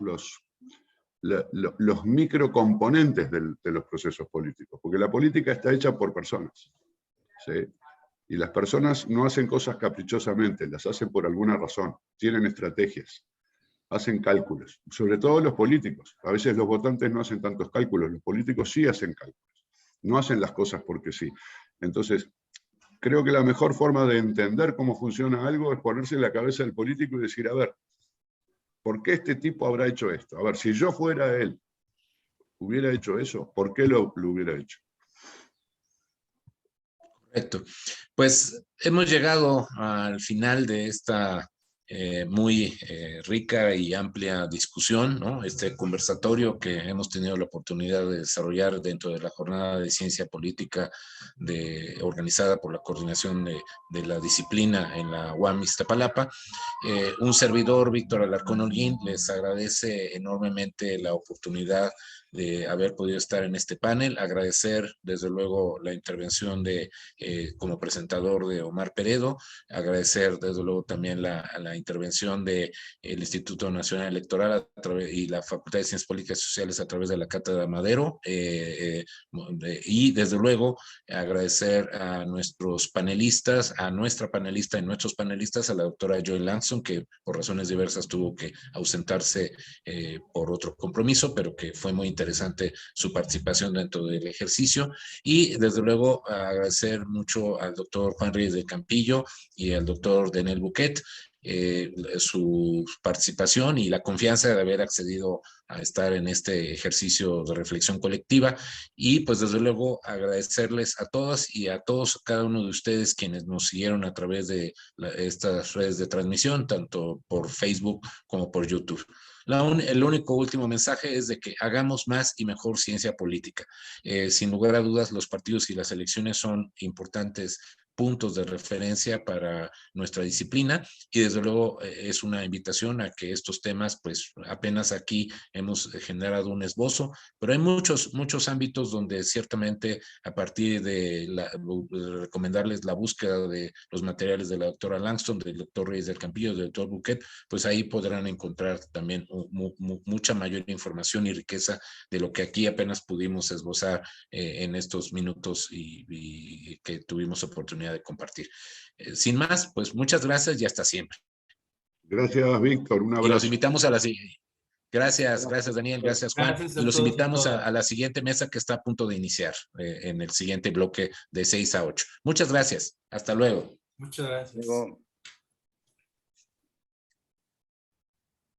microcomponentes de los procesos políticos, porque la política está hecha por personas, ¿sí? Y las personas no hacen cosas caprichosamente, las hacen por alguna razón, tienen estrategias, hacen cálculos, sobre todo los políticos. A veces los votantes no hacen tantos cálculos, los políticos sí hacen cálculos, no hacen las cosas porque sí. Entonces, creo que la mejor forma de entender cómo funciona algo es ponerse en la cabeza del político y decir, a ver, ¿por qué este tipo habrá hecho esto? A ver, si yo fuera él, hubiera hecho eso, ¿por qué lo hubiera hecho? Correcto. Pues hemos llegado al final de esta muy rica y amplia discusión, ¿no? Este conversatorio que hemos tenido la oportunidad de desarrollar dentro de la jornada de ciencia política organizada por la coordinación de la disciplina en la UAM Iztapalapa. Un servidor, Víctor Alarcón Holguín, les agradece enormemente la oportunidad de haber podido estar en este panel, agradecer desde luego la intervención como presentador de Omar Peredo, agradecer desde luego también la intervención del Instituto Nacional Electoral y la Facultad de Ciencias Políticas y Sociales a través de la Cátedra Madero, y desde luego agradecer a nuestros panelistas, a nuestra panelista y nuestros panelistas, a la doctora Joy Langston, que por razones diversas tuvo que ausentarse por otro compromiso, pero que fue muy interesante su participación dentro del ejercicio, y desde luego agradecer mucho al doctor Juan Reyes del Campillo y al doctor Denel Buquet su participación y la confianza de haber accedido a estar en este ejercicio de reflexión colectiva, y pues desde luego agradecerles a todas y a todos, cada uno de ustedes quienes nos siguieron a través de estas redes de transmisión, tanto por Facebook como por YouTube. El único último mensaje es de que hagamos más y mejor ciencia política. Sin lugar a dudas, los partidos y las elecciones son importantes puntos de referencia para nuestra disciplina, y desde luego es una invitación a que estos temas, pues apenas aquí hemos generado un esbozo, pero hay muchos ámbitos donde ciertamente a partir de recomendarles la búsqueda de los materiales de la doctora Langston, del doctor Reyes del Campillo, del doctor Buquet, pues ahí podrán encontrar también mucha mayor información y riqueza de lo que aquí apenas pudimos esbozar en estos minutos y que tuvimos oportunidad de compartir. Sin más, pues muchas gracias y hasta siempre. Gracias, Víctor. Un abrazo. Y los invitamos a la siguiente. Gracias Daniel, gracias Juan. Gracias y los invitamos a la siguiente mesa que está a punto de iniciar en el siguiente bloque de 6 a 8. Muchas gracias. Hasta luego. Muchas gracias. Luego.